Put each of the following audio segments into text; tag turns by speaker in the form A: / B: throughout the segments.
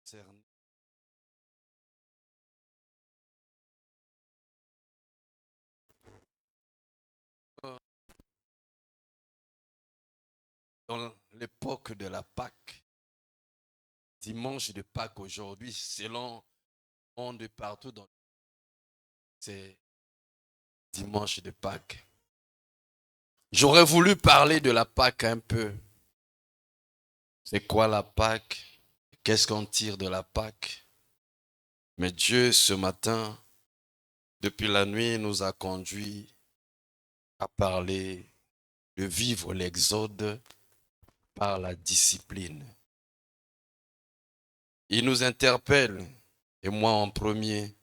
A: concerne dans l'époque de la Pâque, dimanche de Pâques aujourd'hui, selon le monde partout, c'est dimanche de Pâques. J'aurais voulu parler de la Pâque un peu. C'est quoi la Pâque? Qu'est-ce qu'on tire de la Pâque? Mais Dieu, ce matin, depuis la nuit, nous a conduits à parler de vivre l'exode par la discipline. Il nous interpelle, et moi en premier,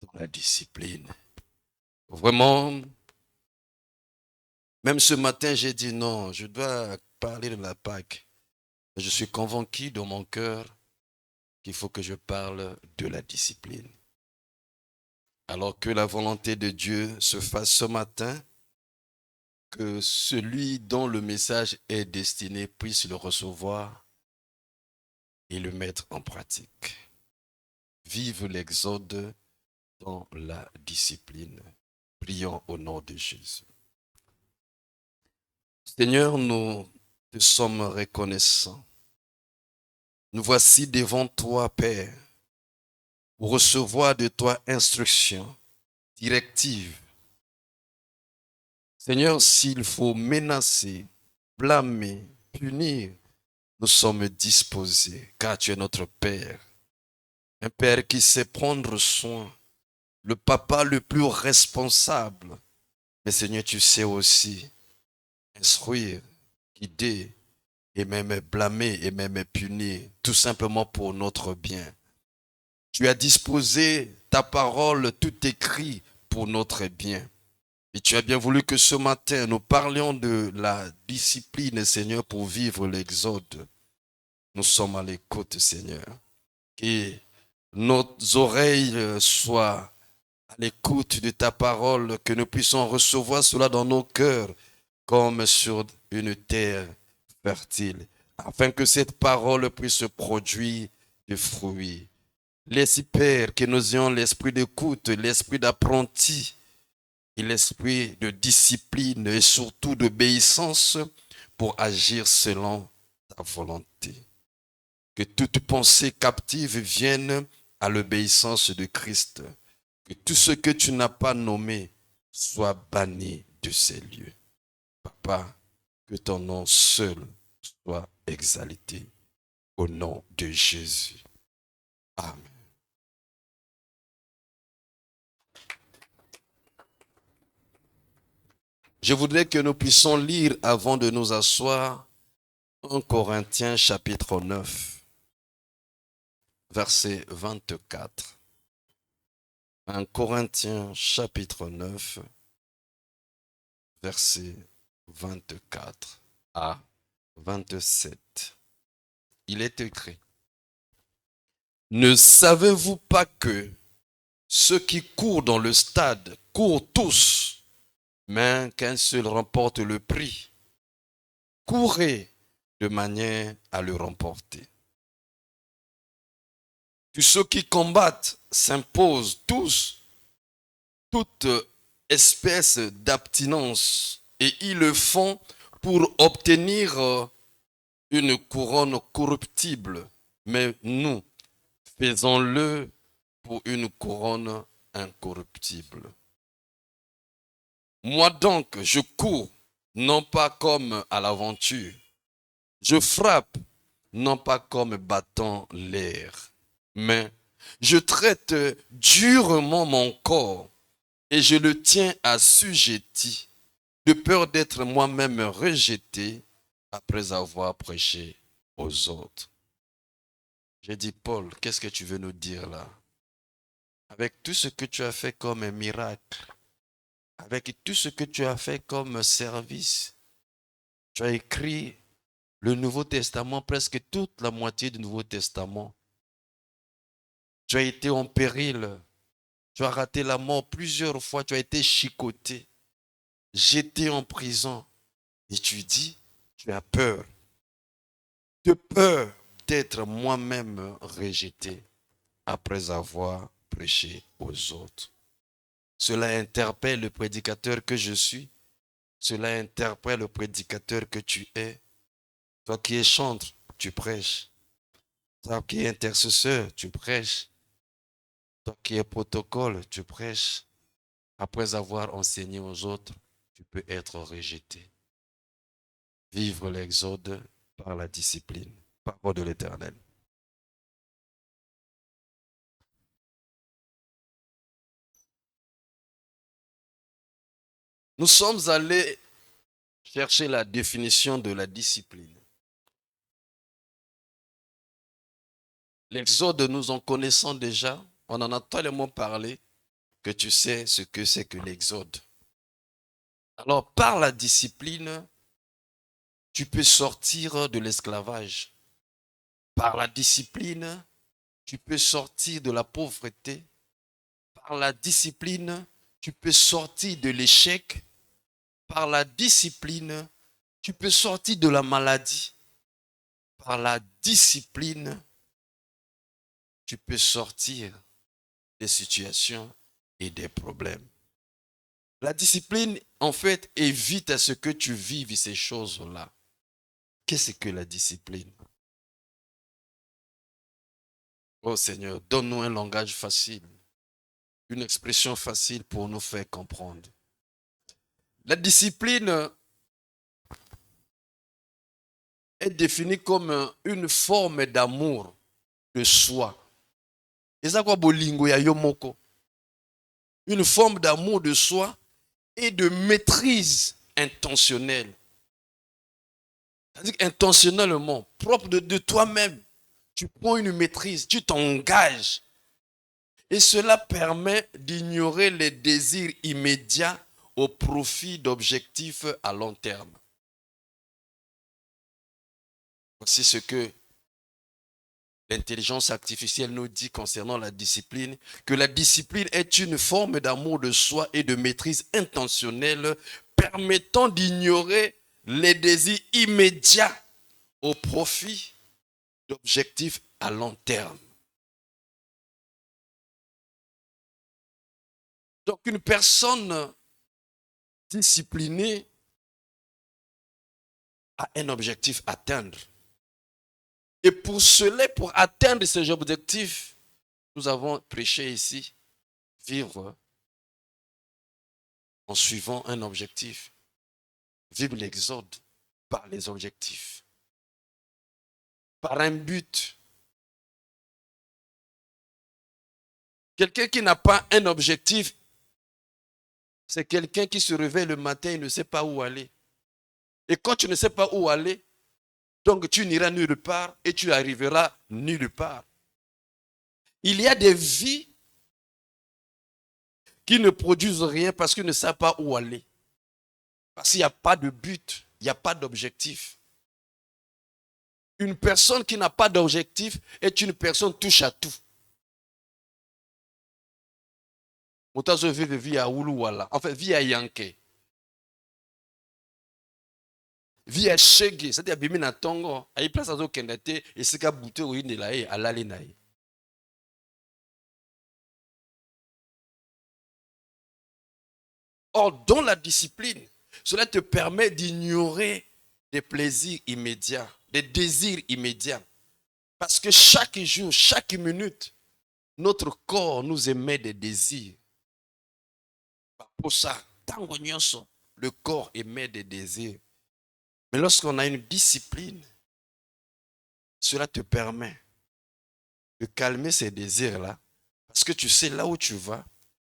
A: dans la discipline. Vraiment, même ce matin, j'ai dit non, je dois parler de la Pâque. Je suis convaincu dans mon cœur qu'il faut que je parle de la discipline. Alors que la volonté de Dieu se fasse ce matin, que celui dont le message est destiné puisse le recevoir et le mettre en pratique. Vive l'exode dans la discipline. Prions au nom de Jésus. Seigneur, nous te sommes reconnaissants. Nous voici devant toi, Père, pour recevoir de toi instruction, directive. Seigneur, s'il faut menacer, blâmer, punir, nous sommes disposés, car tu es notre Père. Un Père qui sait prendre soin, le papa le plus responsable. Mais Seigneur, tu sais aussi instruire, guider, et même blâmer, et même punir, tout simplement pour notre bien. Tu as disposé ta parole tout écrit pour notre bien. Et tu as bien voulu que ce matin, nous parlions de la discipline, Seigneur, pour vivre l'exode. Nous sommes à l'écoute, Seigneur. Que nos oreilles soient à l'écoute de ta parole, que nous puissions recevoir cela dans nos cœurs comme sur une terre fertile, afin que cette parole puisse produire des fruits. Laisse, Père, que nous ayons l'esprit d'écoute, l'esprit d'apprenti et l'esprit de discipline et surtout d'obéissance pour agir selon ta volonté. Que toute pensée captive vienne à l'obéissance de Christ. Que tout ce que tu n'as pas nommé soit banni de ces lieux. Papa, que ton nom seul soit exalté au nom de Jésus. Amen. Je voudrais que nous puissions lire avant de nous asseoir 1 Corinthiens chapitre 9, verset 24. 1 Corinthiens chapitre 9, verset 24 à 27. Il est écrit: Ne savez-vous pas que ceux qui courent dans le stade courent tous, mais qu'un seul remporte le prix? Courez de manière à le remporter. Tous ceux qui combattent s'imposent tous toute espèce d'abstinence et ils le font pour obtenir une couronne corruptible. Mais nous, faisons-le pour une couronne incorruptible. Moi donc, je cours, non pas comme à l'aventure. Je frappe, non pas comme battant l'air, mais je traite durement mon corps et je le tiens assujetti, de peur d'être moi-même rejeté après avoir prêché aux autres. J'ai dit, Paul, qu'est-ce que tu veux nous dire là? Avec tout ce que tu as fait comme un miracle, avec tout ce que tu as fait comme service, tu as écrit le Nouveau Testament, presque toute la moitié du Nouveau Testament. Tu as été en péril, tu as raté la mort plusieurs fois, tu as été chicoté, jeté en prison. Et tu dis, tu as peur. De peur être moi-même rejeté après avoir prêché aux autres. Cela interpelle le prédicateur que je suis. Cela interpelle le prédicateur que tu es. Toi qui es chantre, tu prêches. Toi qui es intercesseur, tu prêches. Toi qui es protocole, tu prêches. Après avoir enseigné aux autres, tu peux être rejeté. Vivre l'exode par la discipline. Parole de l'Éternel. Nous sommes allés chercher la définition de la discipline. L'exode, nous en connaissons déjà. On en a tellement parlé que tu sais ce que c'est que l'exode. Alors, par la discipline, tu peux sortir de l'esclavage. Par la discipline, tu peux sortir de la pauvreté. Par la discipline, tu peux sortir de l'échec. Par la discipline, tu peux sortir de la maladie. Par la discipline, tu peux sortir des situations et des problèmes. La discipline, en fait, évite à ce que tu vives ces choses-là. Qu'est-ce que la discipline? Oh Seigneur, donne-nous un langage facile, une expression facile pour nous faire comprendre. La discipline est définie comme une forme d'amour de soi. Une forme d'amour de soi et de maîtrise intentionnelle. C'est-à-dire intentionnellement, propre de toi-même. Tu prends une maîtrise, tu t'engages. Et cela permet d'ignorer les désirs immédiats au profit d'objectifs à long terme. Voici ce que l'intelligence artificielle nous dit concernant la discipline, que la discipline est une forme d'amour de soi et de maîtrise intentionnelle permettant d'ignorer les désirs immédiats au profit d'objectifs à long terme. Donc une personne disciplinée a un objectif à atteindre. Et pour cela, pour atteindre ces objectifs, nous avons prêché ici, vivre en suivant un objectif. Vivre l'exode par les objectifs. Par un but. Quelqu'un qui n'a pas un objectif, c'est quelqu'un qui se réveille le matin et ne sait pas où aller. Et quand tu ne sais pas où aller, donc tu n'iras nulle part et tu arriveras nulle part. Il y a des vies qui ne produisent rien parce qu'ils ne savent pas où aller. Parce qu'il n'y a pas de but, il n'y a pas d'objectif. Une personne qui n'a pas d'objectif est une personne touche à tout. Motazo vit à Ouluwala, en fait, vit à Yankee. Vit à Chege, c'est-à-dire Bimina Tongo, à y place à Kendate, et c'est qu'à bouter ou il est à l'alinaï. Or, dans la discipline, cela te permet d'ignorer des plaisirs immédiats, des désirs immédiats. Parce que chaque jour, chaque minute, notre corps nous émet des désirs. Pour ça, le corps émet des désirs. Mais lorsqu'on a une discipline, cela te permet de calmer ces désirs-là. Parce que tu sais là où tu vas,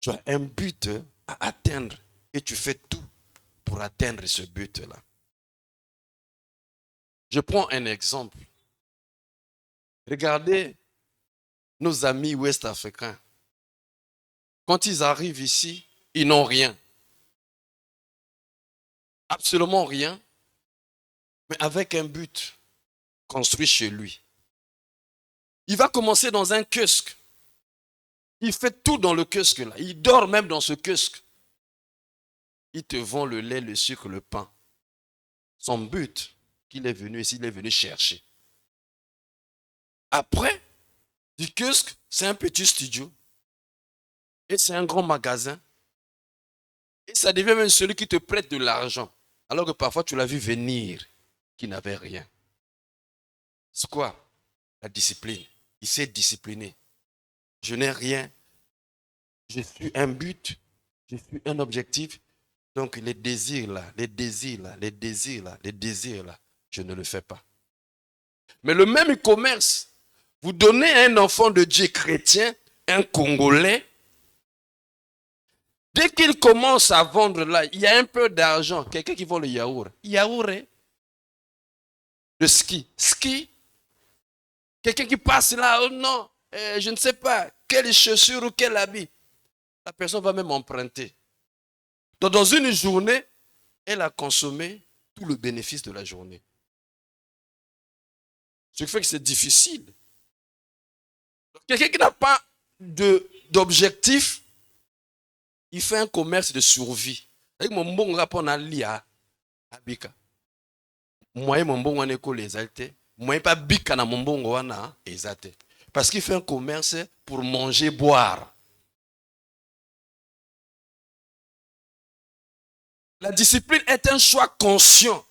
A: tu as un but à atteindre et tu fais tout pour atteindre ce but-là. Je prends un exemple. Regardez nos amis ouest-africains. Quand ils arrivent ici, ils n'ont rien. Absolument rien, mais avec un but construit chez lui. Il va commencer dans un kiosque. Il fait tout dans le kiosque là. Il dort même dans ce kiosque. Il te vend le lait, le sucre, le pain. Son but qu'il est venu ici, il est venu chercher. Après, du kiosque, c'est un petit studio. Et c'est un grand magasin. Et ça devient même celui qui te prête de l'argent. Alors que parfois, tu l'as vu venir, qui n'avait rien. C'est quoi? La discipline. Il s'est discipliné. Je n'ai rien. Je suis un but. Je suis un objectif. Donc les désirs là, les désirs là, les désirs là, les désirs là, je ne le fais pas. Mais le même commerce, vous donnez à un enfant de Dieu chrétien, un Congolais, dès qu'il commence à vendre là, il y a un peu d'argent. Quelqu'un qui vend le yaourt. Yaourt, hein? Le ski. Ski. Quelqu'un qui passe là, oh non, je ne sais pas, quelle chaussure ou quel habit. La personne va même emprunter. Donc dans une journée, elle a consommé tout le bénéfice de la journée. Ce qui fait que c'est difficile. Quelqu'un qui n'a pas d'objectif, il fait un commerce de survie. Avec mon bon rapport à l'IA, Abika. Moi, mon bon école exalté. Moi, pas bika na mon bon wana exalté. Parce qu'il fait un commerce pour manger, boire. La discipline est un choix conscient,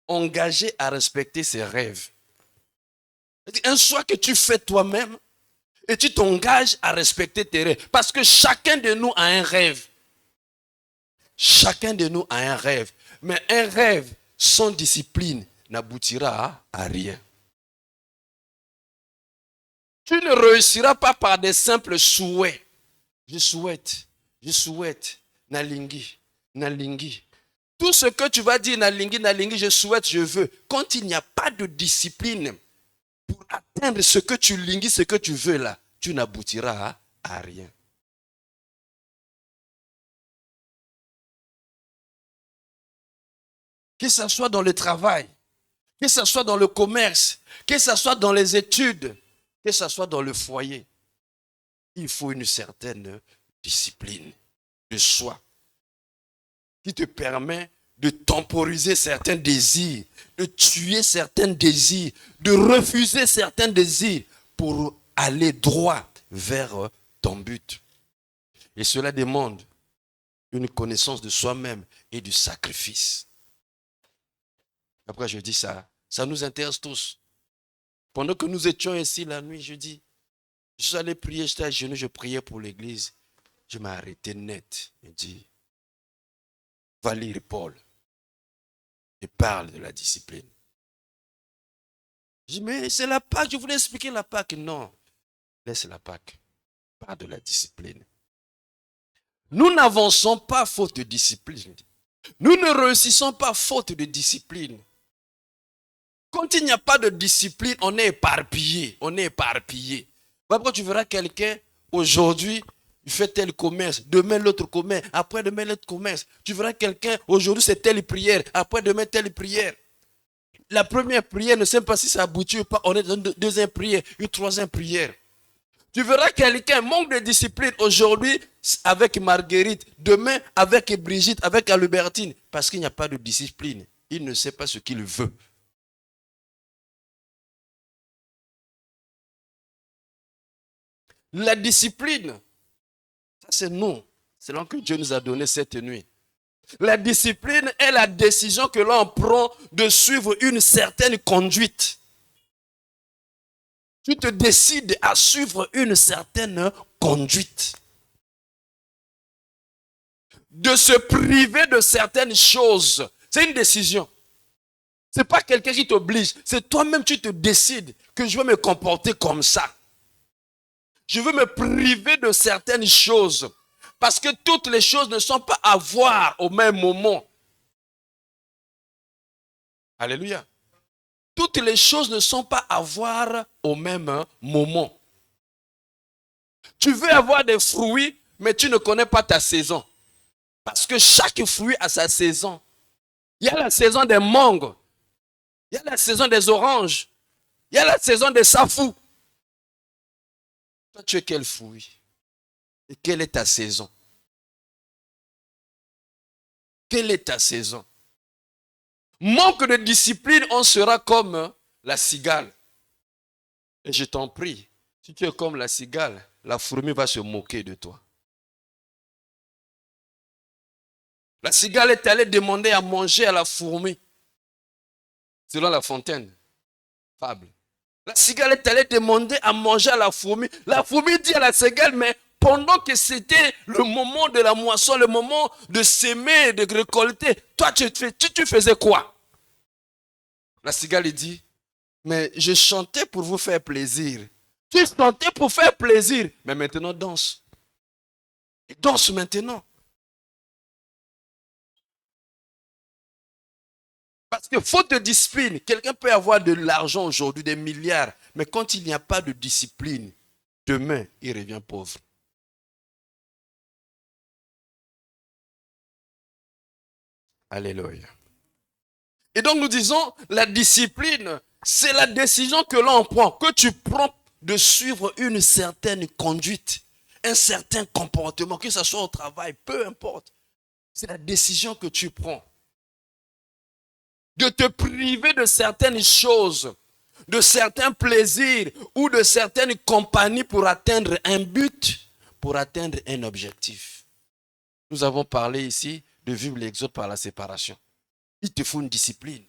A: engagé à respecter ses rêves. Un choix que tu fais toi-même et tu t'engages à respecter tes rêves. Parce que chacun de nous a un rêve. Chacun de nous a un rêve. Mais un rêve sans discipline n'aboutira à rien. Tu ne réussiras pas par des simples souhaits. Je souhaite, nalingi, nalingi. Tout ce que tu vas dire, nalingi, nalingi, je souhaite, je veux. Quand il n'y a pas de discipline pour atteindre ce que tu lingis, ce que tu veux là, tu n'aboutiras à rien. Que ce soit dans le travail, que ce soit dans le commerce, que ce soit dans les études, que ce soit dans le foyer, il faut une certaine discipline de soi qui te permet de temporiser certains désirs, de tuer certains désirs, de refuser certains désirs pour aller droit vers ton but. Et cela demande une connaissance de soi-même et du sacrifice. Après, je dis ça, ça nous intéresse tous. Pendant que nous étions ici la nuit, je suis allé prier, j'étais à genoux, je priais pour l'église. Je m'ai arrêté net. Je dis, va lire Paul et parle de la discipline. Je dis, mais c'est la Pâque, je voulais expliquer la Pâque. Non, laisse la Pâque. Parle de la discipline. Nous n'avançons pas faute de discipline. Nous ne réussissons pas faute de discipline. Quand il n'y a pas de discipline, on est éparpillé. On est éparpillé. Après, tu verras quelqu'un, aujourd'hui, il fait tel commerce, demain l'autre commerce, après-demain l'autre commerce. Tu verras quelqu'un, aujourd'hui c'est telle prière, après-demain telle prière. La première prière, ne sait pas si ça aboutit ou pas, on est dans une deuxième prière, une troisième prière. Tu verras quelqu'un manque de discipline aujourd'hui avec Marguerite, demain avec Brigitte, avec Albertine, parce qu'il n'y a pas de discipline. Il ne sait pas ce qu'il veut. La discipline, ça c'est nous. C'est là que Dieu nous a donné cette nuit. La discipline est la décision que l'on prend de suivre une certaine conduite. Tu te décides à suivre une certaine conduite. De se priver de certaines choses. C'est une décision. Ce n'est pas quelqu'un qui t'oblige. C'est toi-même qui te décides que je vais me comporter comme ça. Je veux me priver de certaines choses. Parce que toutes les choses ne sont pas à voir au même moment. Alléluia. Toutes les choses ne sont pas à voir au même moment. Tu veux avoir des fruits, mais tu ne connais pas ta saison. Parce que chaque fruit a sa saison. Il y a la saison des mangues. Il y a la saison des oranges. Il y a la saison des safous. Toi, tu es quel fruit? Et quelle est ta saison? Quelle est ta saison? Manque de discipline, on sera comme la cigale. Et je t'en prie, si tu es comme la cigale, la fourmi va se moquer de toi. La cigale est allée demander à manger à la fourmi, selon La Fontaine, fable. La cigale est allée demander à manger à la fourmi. La fourmi dit à la cigale, mais pendant que c'était le moment de la moisson, le moment de s'aimer, de récolter, toi, tu faisais quoi? La cigale dit, mais je chantais pour vous faire plaisir. Tu chantais pour faire plaisir, mais maintenant danse. Et danse maintenant. Parce que faute de discipline, quelqu'un peut avoir de l'argent aujourd'hui, des milliards, mais quand il n'y a pas de discipline, demain, il revient pauvre. Alléluia. Et donc nous disons, la discipline, c'est la décision que l'on prend, que tu prends de suivre une certaine conduite, un certain comportement, que ce soit au travail, peu importe. C'est la décision que tu prends. De te priver de certaines choses, de certains plaisirs ou de certaines compagnies pour atteindre un but, pour atteindre un objectif. Nous avons parlé ici de vivre l'exode par la séparation. Il te faut une discipline.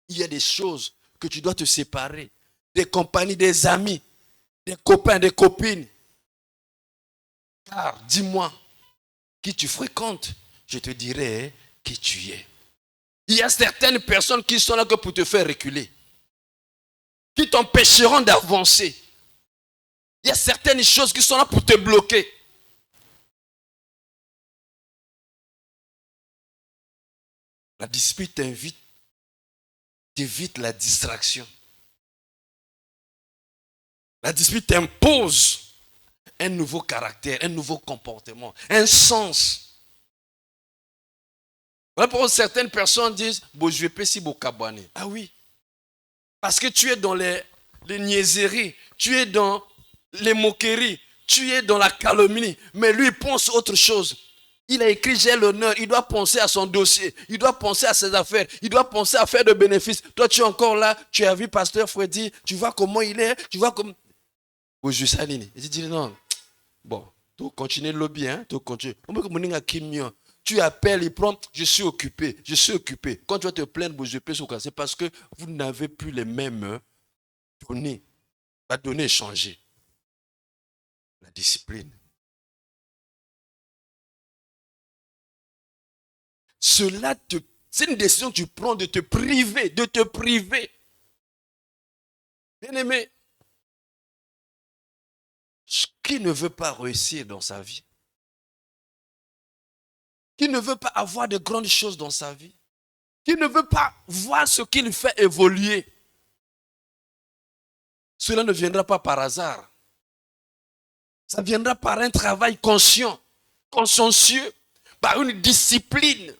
A: Il y a des choses que tu dois te séparer. Des compagnies, des amis, des copains, des copines. Car dis-moi qui tu fréquentes, je te dirai qui tu es. Il y a certaines personnes qui sont là que pour te faire reculer, qui t'empêcheront d'avancer. Il y a certaines choses qui sont là pour te bloquer. La discipline t'évite la distraction. La discipline t'impose un nouveau caractère, un nouveau comportement, un sens. Voilà pourquoi certaines personnes disent, bon, je vais passer au cabane. Ah oui. Parce que tu es dans les niaiseries, tu es dans les moqueries, tu es dans la calomnie. Mais lui, il pense autre chose. Il a écrit, j'ai l'honneur, il doit penser à son dossier, il doit penser à ses affaires, il doit penser à faire de bénéfices. Toi, tu es encore là, tu as vu Pasteur Freddy, tu vois comment il est, tu vois comme... Oui, je sais, il dit non. Bon, tu continues le lobby, hein, tu continues. Tu appelles, il prend, je suis occupé, je suis occupé. Quand tu vas te plaindre, je peux c'est parce que vous n'avez plus les mêmes données. La donnée est changée. La discipline. Cela c'est une décision que tu prends de te priver, de te priver. Bien aimé, qui ne veut pas réussir dans sa vie? Qui ne veut pas avoir de grandes choses dans sa vie? Qui ne veut pas voir ce qu'il fait évoluer? Cela ne viendra pas par hasard. Ça viendra par un travail conscient, consciencieux, par une discipline.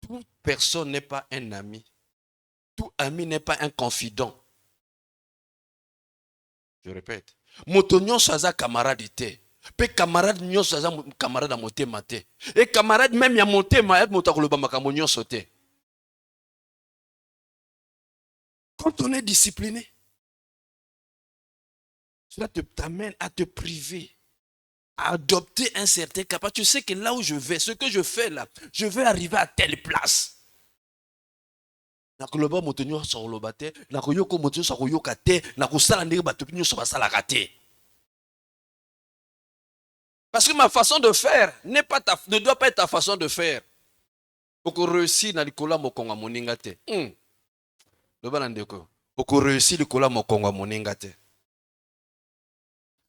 A: Toute personne n'est pas un ami. Tout ami n'est pas un confident. Je répète. Motonyon saza camarade te. Pe camarade nyon saza camarade à motema te. Et camarade même ya motema et motakoloba makambo nyonso te. Quand on est discipliné, cela t'amène à te priver, à adopter un certain capacité. Tu sais que là où je vais, ce que je fais là, je vais arriver à telle place. Nakoloba motonyo sakoloba te, nakoyoko motonyo sakoyoka te, nakosala ndenge bato nyonso basalaka te. Parce que ma façon de faire ne doit pas être ta façon de faire. Pour réussir dans le kola mokonga moninga te. Pour réussir le kola mokonga moninga te.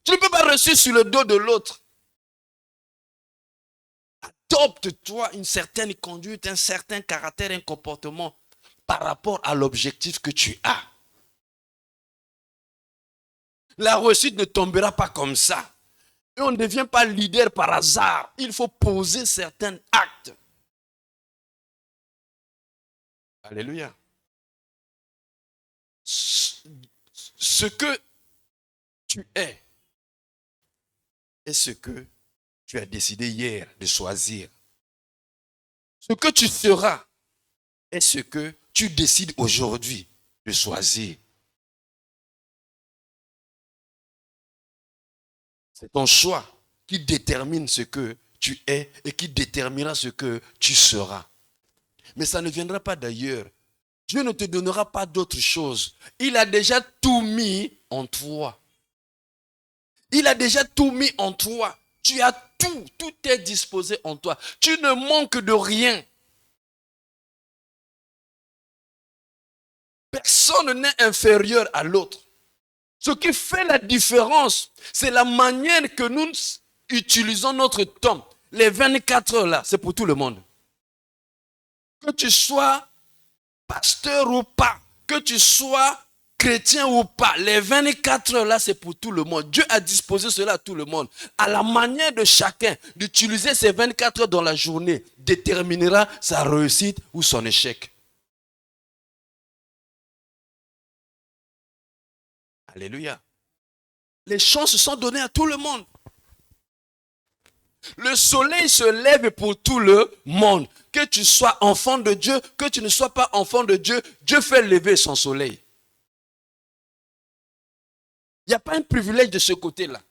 A: Tu ne peux pas réussir sur le dos de l'autre. Adopte-toi une certaine conduite, un certain caractère, un comportement par rapport à l'objectif que tu as. La réussite ne tombera pas comme ça. Et on ne devient pas leader par hasard. Il faut poser certains actes. Alléluia. Ce que tu es ce que tu as décidé hier de choisir. Ce que tu seras est ce que tu décides aujourd'hui de choisir. C'est ton choix qui détermine ce que tu es et qui déterminera ce que tu seras. Mais ça ne viendra pas d'ailleurs. Dieu ne te donnera pas d'autre chose. Il a déjà tout mis en toi. Il a déjà tout mis en toi. Tu as tout. Tout est disposé en toi. Tu ne manques de rien. Personne n'est inférieur à l'autre. Ce qui fait la différence, c'est la manière que nous utilisons notre temps. Les 24 heures là, c'est pour tout le monde. Que tu sois pasteur ou pas, que tu sois chrétien ou pas, les 24 heures là, c'est pour tout le monde. Dieu a disposé cela à tout le monde. À la manière de chacun d'utiliser ces 24 heures dans la journée déterminera sa réussite ou son échec. Alléluia. Les chances sont données à tout le monde. Le soleil se lève pour tout le monde. Que tu sois enfant de Dieu, que tu ne sois pas enfant de Dieu, Dieu fait lever son soleil. Il n'y a pas un privilège de ce côté-là.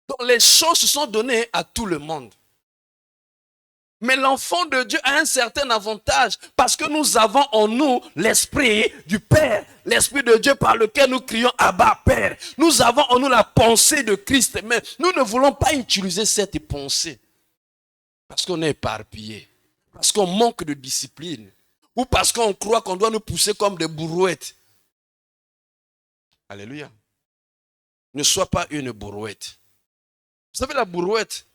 A: Donc les chances sont données à tout le monde. Mais l'enfant de Dieu a un certain avantage parce que nous avons en nous l'esprit du Père, l'esprit de Dieu par lequel nous crions Abba Père. Nous avons en nous la pensée de Christ, mais nous ne voulons pas utiliser cette pensée parce qu'on est éparpillé, parce qu'on manque de discipline ou parce qu'on croit qu'on doit nous pousser comme des brouettes. Alléluia. Ne sois pas une brouette. Vous savez la brouette?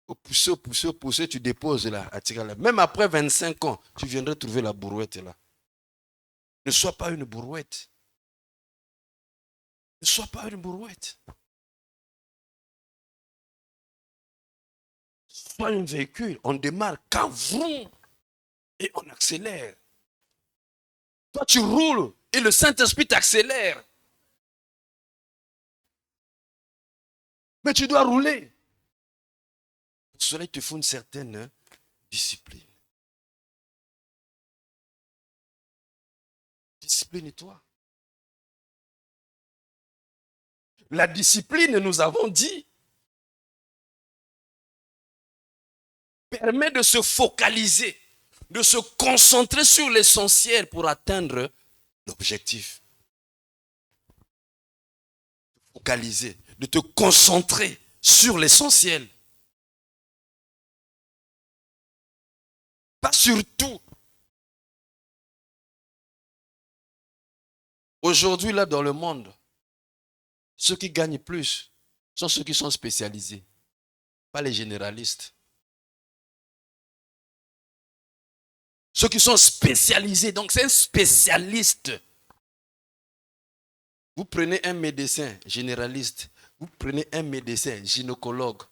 A: Au pousser, tu déposes là, à tirer là. Même après 25 ans, tu viendrais trouver la brouette là. Ne sois pas une brouette. Ne sois pas une brouette. Sois un véhicule, on démarre, vroom, et on accélère. Toi, tu roules et le Saint-Esprit t'accélère. Mais tu dois rouler. Pour cela, il te faut une certaine discipline. Discipline-toi. La discipline, nous avons dit, permet de se focaliser, de se concentrer sur l'essentiel pour atteindre l'objectif. Focaliser, de te concentrer sur l'essentiel. Pas sur tout. Aujourd'hui, là, dans le monde, ceux qui gagnent plus sont ceux qui sont spécialisés, pas les généralistes. Ceux qui sont spécialisés, donc c'est un spécialiste. Vous prenez un médecin généraliste, vous prenez un médecin gynécologue.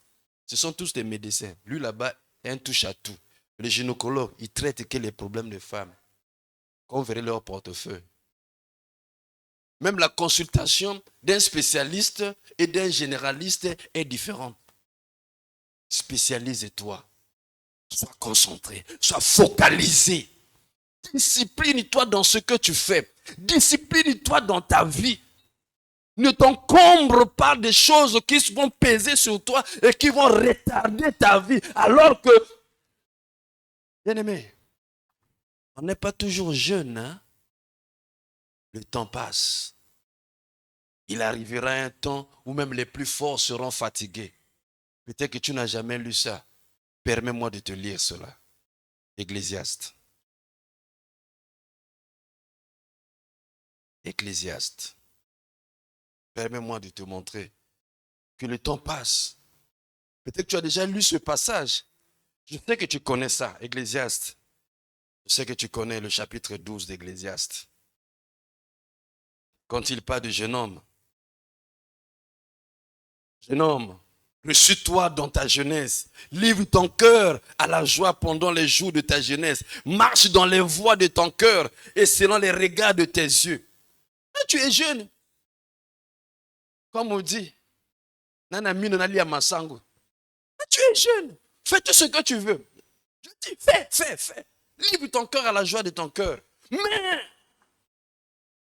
A: Ce sont tous des médecins. Lui là-bas est un touche-à-tout. Le gynécologue, il traite que les problèmes des femmes. Quand vous verrez leur portefeuille. Même la consultation d'un spécialiste et d'un généraliste est différente. Spécialise-toi. Sois concentré. Sois focalisé. Discipline-toi dans ce que tu fais. Discipline-toi dans ta vie. Ne t'encombre pas des choses qui vont peser sur toi et qui vont retarder ta vie. Alors que, bien aimé, on n'est pas toujours jeune, hein? Le temps passe. Il arrivera un temps où même les plus forts seront fatigués. Peut-être que tu n'as jamais lu ça. Permets-moi de te lire cela. Ecclésiaste. Ecclésiaste. Permets-moi de te montrer que le temps passe. Peut-être que tu as déjà lu ce passage. Je sais que tu connais ça, Ecclésiaste. Je sais que tu connais le chapitre 12 d'Ecclésiaste. Quand il parle de jeune homme, reçus-toi dans ta jeunesse. Livre ton cœur à la joie pendant les jours de ta jeunesse. Marche dans les voies de ton cœur et selon les regards de tes yeux. Quand tu es jeune, comme on dit, Nana Minonali Amasango. Quand tu es jeune, fais tout ce que tu veux. Je dis, fais. Livre ton cœur à la joie de ton cœur. Mais,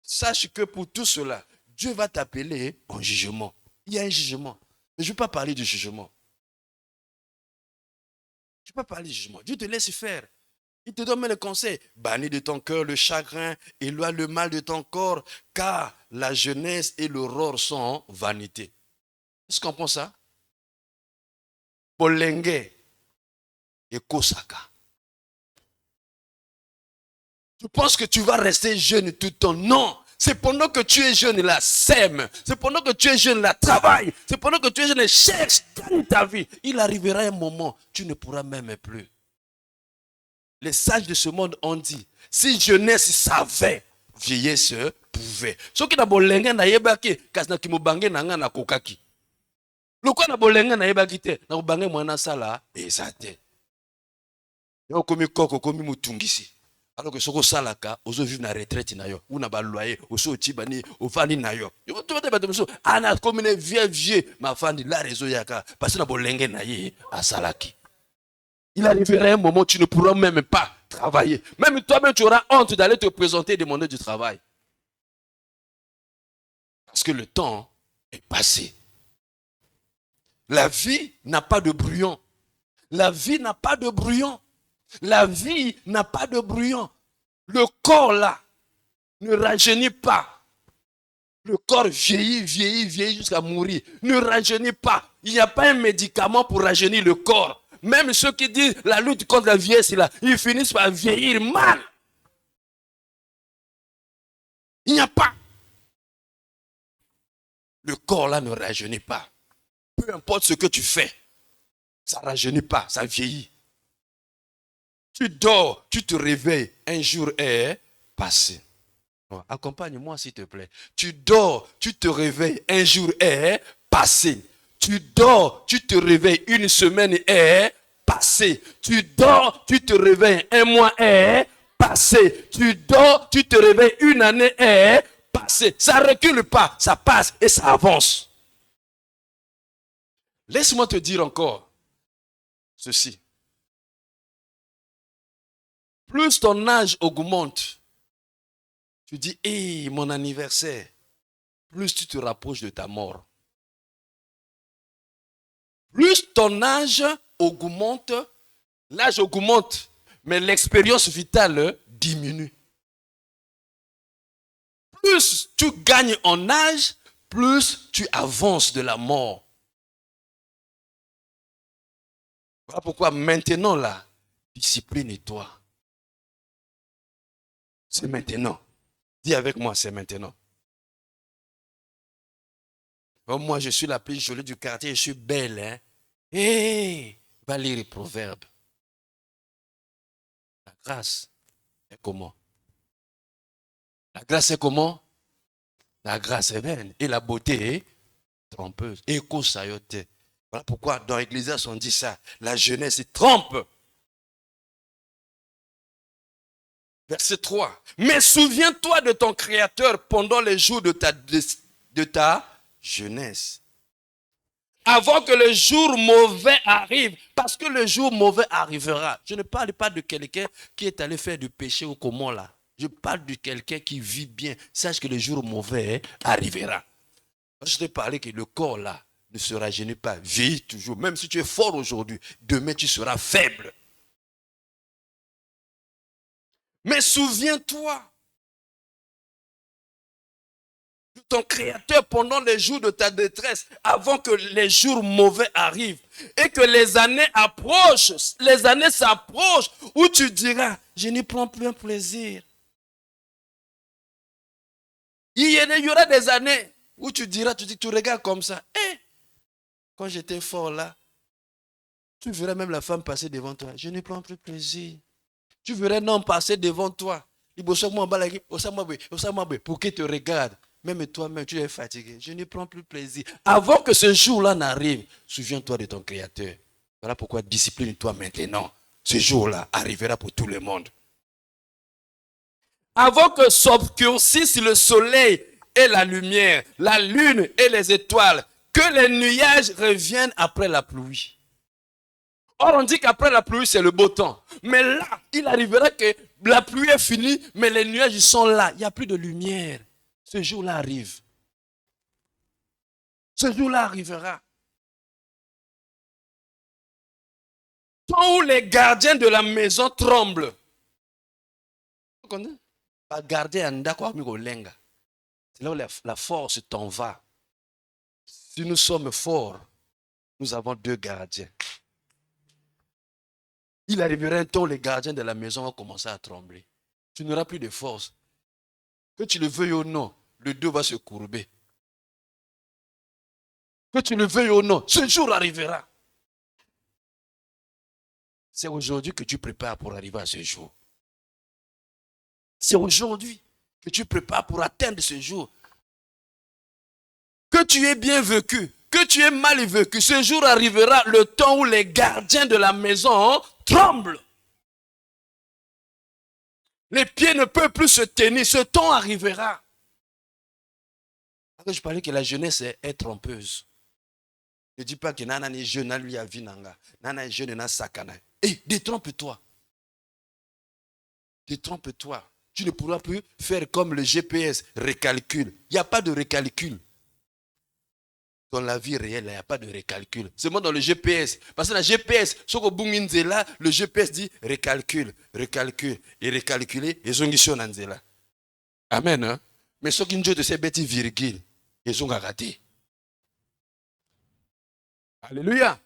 A: sache que pour tout cela, Dieu va t'appeler en jugement. Il y a un jugement. Mais je ne veux pas parler du jugement. Je ne veux pas parler du jugement. Dieu te laisse faire. Il te donne le conseil. Bannis de ton cœur le chagrin, éloigne le mal de ton corps, car la jeunesse et l'aurore sont en vanité. Est-ce qu'on comprend ça? Bolenge et Kosaka. Tu penses que tu vas rester jeune tout le temps? Non. C'est pendant que tu es jeune, la sème. C'est pendant que tu es jeune, la travaille. C'est pendant que tu es jeune, cherche, gagne ta vie. Il arrivera un moment, tu ne pourras même plus. Les sages de ce monde ont dit, si jeunesse savait, vieillesse pouvait. Ce qui n'a bolenge na yebaki, kasna kimubange na nga na kokaki. Loko na bolenge na yebaki te, na kubange mwana sala, ezate. Yo komi koko, komi mutungisi. Alors que ce que ça là, ozo vivre na retraite na yo, ou na ba loyer, ozo tibani, ofani na yo. Yo to ba de so, ana comme une vieux, ma fandi la réseau yaka, parce que na bolenge na ye asalaki. Il arrivera un moment où tu ne pourras même pas travailler. Même toi-même, tu auras honte d'aller te présenter et demander du travail. Parce que le temps est passé. La vie n'a pas de brouillon. La vie n'a pas de brouillon. La vie n'a pas de brouillon. Le corps là ne rajeunit pas. Le corps vieillit jusqu'à mourir. Ne rajeunit pas. Il n'y a pas un médicament pour rajeunir le corps. Même ceux qui disent la lutte contre la vieillesse, là, ils finissent par vieillir mal. Il n'y a pas. Le corps là ne rajeunit pas. Peu importe ce que tu fais, ça ne rajeunit pas, ça vieillit. Tu dors, tu te réveilles, un jour est passé. Accompagne-moi s'il te plaît. Tu dors, tu te réveilles, un jour est passé. Tu dors, tu te réveilles, une semaine est passée. Tu dors, tu te réveilles, un mois est passé. Tu dors, tu te réveilles, une année est passée. Ça ne recule pas, ça passe et ça avance. Laisse-moi te dire encore ceci. Plus ton âge augmente, tu dis, hé, mon anniversaire, plus tu te rapproches de ta mort. Plus ton âge augmente, l'âge augmente, mais l'expérience vitale diminue. Plus tu gagnes en âge, plus tu avances de la mort. Voilà pourquoi maintenant là, discipline-toi. C'est maintenant. Dis avec moi, c'est maintenant. Oh, moi, je suis la plus jolie du quartier, je suis belle. Hein? Hé, va lire les proverbes. La grâce est comment? La grâce est comment? La grâce est vaine. Et la beauté est trompeuse. Écho sayote. Voilà pourquoi dans l'Ecclésiaste on dit ça. La jeunesse trompe. Verset 3. Mais souviens-toi de ton Créateur pendant les jours de ta jeunesse. Avant que le jour mauvais arrive. Parce que le jour mauvais arrivera. Je ne parle pas de quelqu'un qui est allé faire du péché ou comment là. Je parle de quelqu'un qui vit bien. Sache que le jour mauvais arrivera. Je t'ai parlé que le corps là ne se rajeunit pas. Vieillit toujours. Même si tu es fort aujourd'hui, demain tu seras faible. Mais souviens-toi de ton Créateur pendant les jours de ta détresse, avant que les jours mauvais arrivent et que les années approchent, les années s'approchent où tu diras, je n'y prends plus un plaisir. Il y aura des années où tu diras, tu regardes comme ça, quand j'étais fort là, tu verras même la femme passer devant toi, je n'y prends plus plaisir. Tu verrais un homme passer devant toi. Pour qu'il te regarde. Même toi-même, tu es fatigué. Je ne prends plus plaisir. Avant que ce jour-là n'arrive, souviens-toi de ton Créateur. Voilà pourquoi discipline-toi maintenant. Ce jour-là arrivera pour tout le monde. Avant que s'obscurcisse le soleil et la lumière, la lune et les étoiles, que les nuages reviennent après la pluie. Or, on dit qu'après la pluie, c'est le beau temps. Mais là, il arrivera que la pluie est finie, mais les nuages sont là. Il n'y a plus de lumière. Ce jour-là arrive. Ce jour-là arrivera. Temps où les gardiens de la maison tremblent. Vous connaissez? Pas garder un d'accord avec Olenga. C'est là où la force t'en va. Si nous sommes forts, nous avons 2 gardiens. Il arrivera un temps où les gardiens de la maison vont commencer à trembler. Tu n'auras plus de force. Que tu le veuilles ou non, le dos va se courber. Que tu le veuilles ou non, ce jour arrivera. C'est aujourd'hui que tu prépares pour arriver à ce jour. C'est aujourd'hui que tu prépares pour atteindre ce jour. Que tu aies bien vécu, que tu aies mal vécu, ce jour arrivera le temps où les gardiens de la maison tremblent. Les pieds ne peuvent plus se tenir, ce temps arrivera. Je parlais que la jeunesse est trompeuse. Ne dis pas que nana est jeune, lui a vu nanga. Nana est jeune, nana sakana. Détrompe-toi. Détrompe-toi. Tu ne pourras plus faire comme le GPS, recalcule. Il n'y a pas de recalcul. Dans la vie réelle, il n'y a pas de recalcul. C'est moi dans le GPS. Parce que le GPS, le GPS dit recalcule, recalcule. Et recalculer, ils ont dit là. Amen. Hein? Mais ce qui nous dit de ces bêtises virgule, ils ont raté. Alléluia.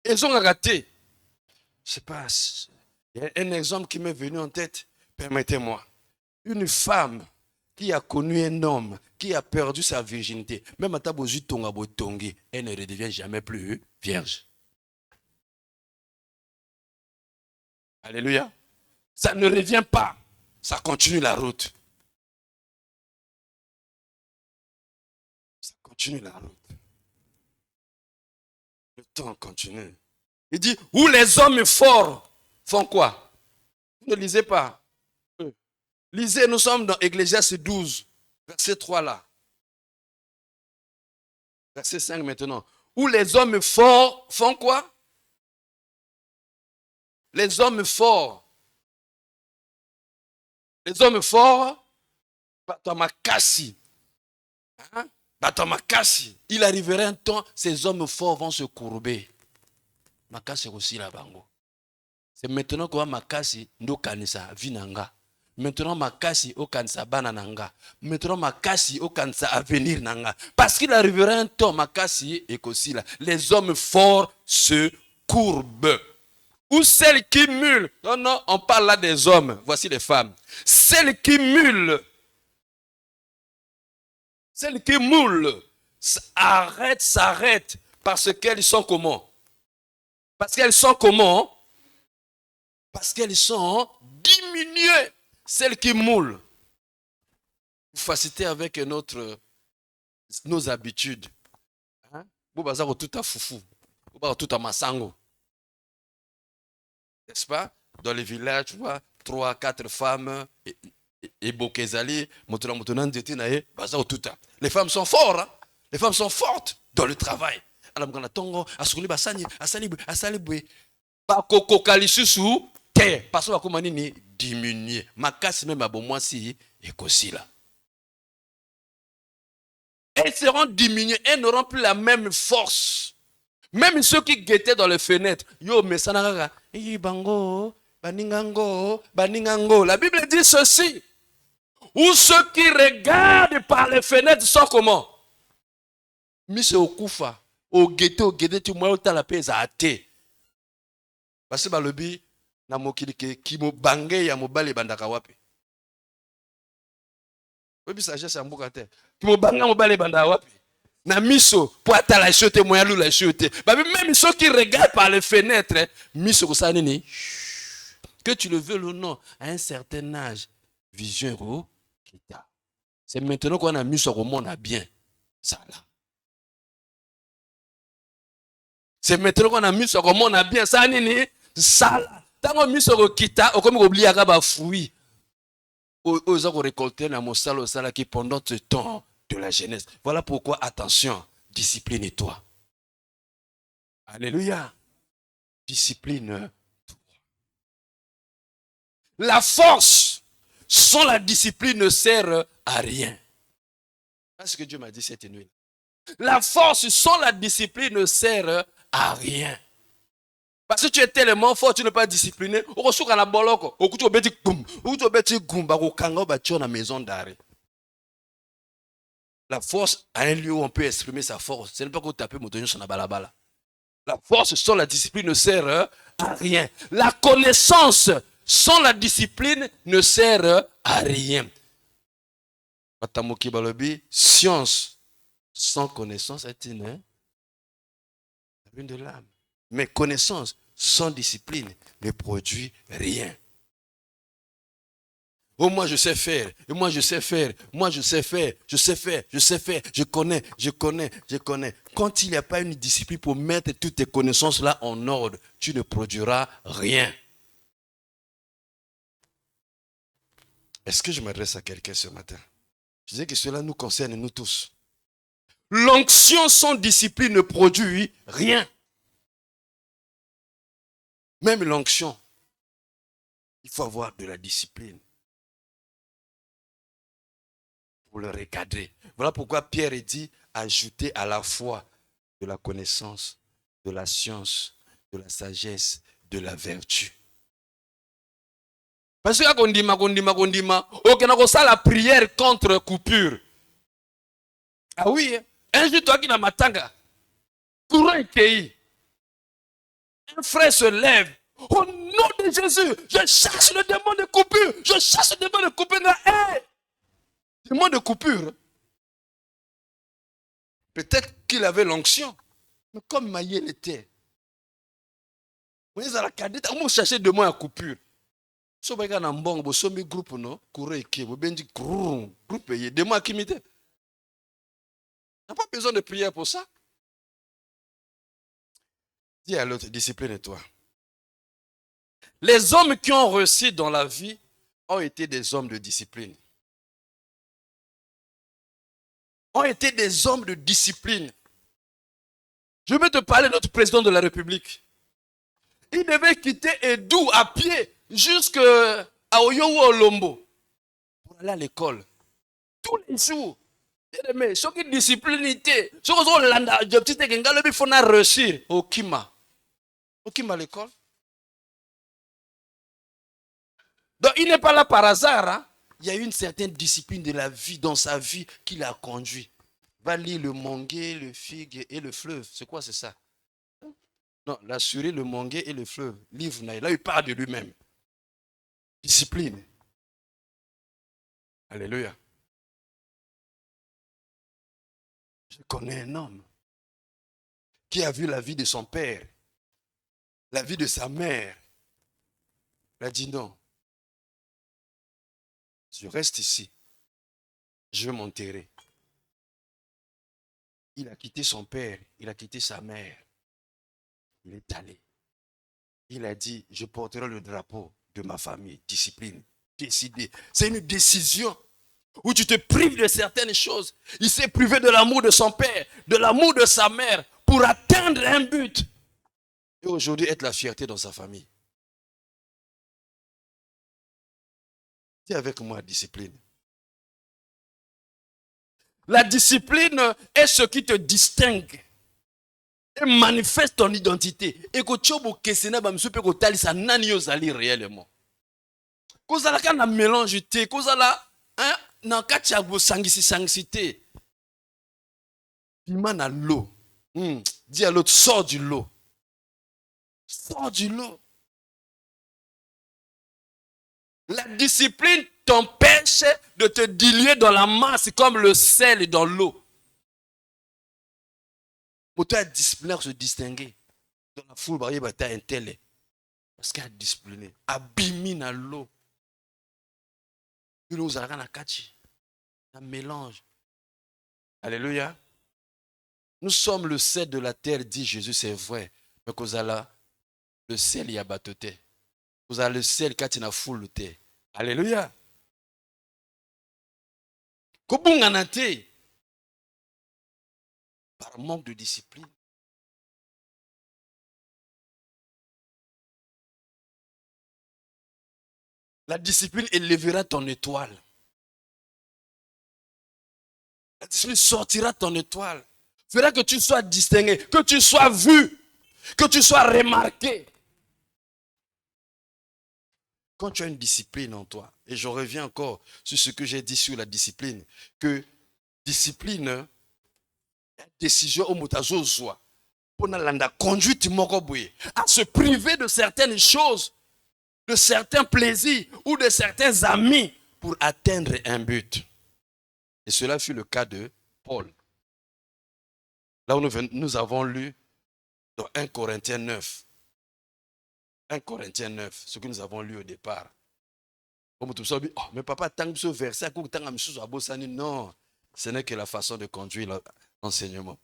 A: Ils ont raté. Je ne sais pas. Il y a un exemple qui m'est venu en tête. Permettez-moi. Une femme qui a connu un homme qui a perdu sa virginité, même à Tabozu Tonga Botongi, elle ne redevient jamais plus vierge. Alléluia. Ça ne revient pas. Ça continue la route. Ça continue la route. Le temps continue. Il dit, où les hommes forts font quoi? Vous ne lisez pas. Lisez, nous sommes dans Ecclésiaste 12, verset 3 là. Verset 5 maintenant. Où les hommes forts font quoi? Les hommes forts. Les hommes forts, Batamakasi. Hein? Batamakasi. Il arriverait un temps, ces hommes forts vont se courber. Makasi aussi la bango. C'est maintenant qu'on Makasi, ndo kanisa vinanga. Maintenant Makasi au kanisa banananga. Maintenant Makasi au kanisa avenir nanga. Parce qu'il arriverait un temps, Makasi et Kosila, les hommes forts se courbent. Ou celles qui mulent. Non, non, on parle là des hommes. Voici les femmes. Celles qui mulent. Celles qui moulent. S'arrêtent. Parce qu'elles sont comment? Parce qu'elles sont comment? Parce qu'elles sont diminuées. Celles qui moulent. Facilité avec nos habitudes. Vous bazar tout à foufou. Vous bazar tout à massango. N'est-ce pas? Dans les villages, tu vois, 3, 4 femmes et Bokezali, les femmes sont fortes, hein? Les femmes sont fortes dans le travail. Alors, parce que diminuer. Makasi même à bon moi si et là. Elles seront diminuées, elles n'auront plus la même force. Même ceux qui guettaient dans les fenêtres, yo mais ça n'a bango, baningango, baningango. La Bible dit ceci. Ou ceux qui regardent par les fenêtres sont comment? Mise au koufa, au guetté, tu m'as autant la paix à athée. Parce que le bi na mokili ki mo bangé ya mobali bandaka wapi. Obi sagesse ya mboka te. Ki mo banga mobali bandaka wapi. Na miso pour atala chote moya lula chote. Même ceux qui regardent par les fenêtres, miso ko sa nini. Que tu le veux ou non, à un certain âge, vision kita. C'est maintenant qu'on a miso au monde a bien ça là. C'est maintenant qu'on a miso au monde a bien ça nini ça là. Tant qu'on miso au kita, au comme oublier à fruit. Aux gens récolter dans mon sala qui pendant ce temps de la jeunesse. Voilà pourquoi, attention, discipline-toi. Alléluia. Discipline-toi. La force sans la discipline ne sert à rien. C'est ce que Dieu m'a dit cette nuit. La force sans la discipline ne sert à rien. Parce que tu es tellement fort, tu n'es pas discipliné. La force a un lieu où on peut exprimer sa force. Ce n'est pas qu'on tape mon sur la balabala. La force sans la discipline ne sert à rien. La connaissance sans la discipline ne sert à rien. Science sans connaissance est une de l'âme. Mais connaissance sans discipline ne produit rien. Oh, moi je sais faire, et moi je sais faire, moi je sais faire, je sais faire, je sais faire, je connais, je connais, je connais. Quand il n'y a pas une discipline pour mettre toutes tes connaissances là en ordre, tu ne produiras rien. Est-ce que je m'adresse à quelqu'un ce matin? Je disais que cela nous concerne nous tous. L'onction sans discipline ne produit rien. Même l'onction, il faut avoir de la discipline pour le recadrer. Voilà pourquoi Pierre dit, ajouter à la foi de la connaissance, de la science, de la sagesse, de la vertu. Parce que quand on dit, on a la prière contre coupure. Ah oui, un jour, toi qui n'as matanga, courant et un frère se lève. Au nom de Jésus, je chasse le démon de coupure. Je chasse le démon de coupure. Hey! Démon de coupure. Peut-être qu'il avait l'onction. Mais comme Maïel était. Vous voyez, à la cadette, on cherchait démon à coupure. Si vous regardez un bon, vous avez un groupe, non? Courez, vous avez dit groupe, démon à kimité. On n'a pas besoin de prière pour ça. Dis à l'autre, discipline-toi. Les hommes qui ont réussi dans la vie ont été des hommes de discipline. Ont été des hommes de discipline. Je vais te parler de notre président de la République. Il devait quitter Edou à pied jusqu'à Oyowo Olombo pour aller à l'école. Tous les jours. Mais ce qui est disciplinité, ce qui est faut réussir au Kima. Au Kima à l'école. Donc il n'est pas là par hasard. Hein? Il y a une certaine discipline de la vie dans sa vie qui l'a conduit. Va lire le mangué, le figue et le fleuve. C'est quoi, c'est ça? Non, la souris, le mangué et le fleuve. Livre, là, il parle de lui-même. Discipline. Alléluia. Je connais un homme qui a vu la vie de son père, la vie de sa mère. Il a dit non. Je reste ici. Je vais m'enterrer. Il a quitté son père, il a quitté sa mère. Il est allé. Il a dit, je porterai le drapeau de ma famille. Discipline. Décider. C'est une décision où tu te prives de certaines choses. Il s'est privé de l'amour de son père, de l'amour de sa mère pour atteindre un but. Et aujourd'hui, être la fierté dans sa famille. Dis avec moi, discipline. La discipline est ce qui te distingue et manifeste ton identité. Et que tu as nani réellement. Kozala ka na mélange te, kozala na kati ya sangisi. Pima na l'eau. Dis à l'autre, sors du lot. Sors du lot. La discipline t'empêche de te diluer dans la masse comme le sel dans l'eau. Pour toi, disciplinaire se distinguer. Dans la foule, il y a un tel. Parce qu'il y a discipliné. Abîmé dans l'eau. Il nous a un mélange. Alléluia. Nous sommes le sel de la terre, dit Jésus, c'est vrai. Mais qu'on a là, le sel y a battuté. Vous avez le sel quand il a foule terre. Alléluia. Kobunganate. Par manque de discipline. La discipline élèvera ton étoile. La discipline sortira ton étoile. fera que tu sois distingué, que tu sois vu, que tu sois remarqué. Quand tu as une discipline en toi, et je reviens encore sur ce que j'ai dit sur la discipline, que discipline, décision au mutazozoa, pour la conduite mokoboye, à se priver de certaines choses, de certains plaisirs ou de certains amis pour atteindre un but. Et cela fut le cas de Paul. Là où nous avons lu dans 1 Corinthiens 9. 1 Corinthiens 9, ce que nous avons lu au départ. Oh, mais papa, tant que ce verset, non, ce n'est que la façon de conduire l'enseignement.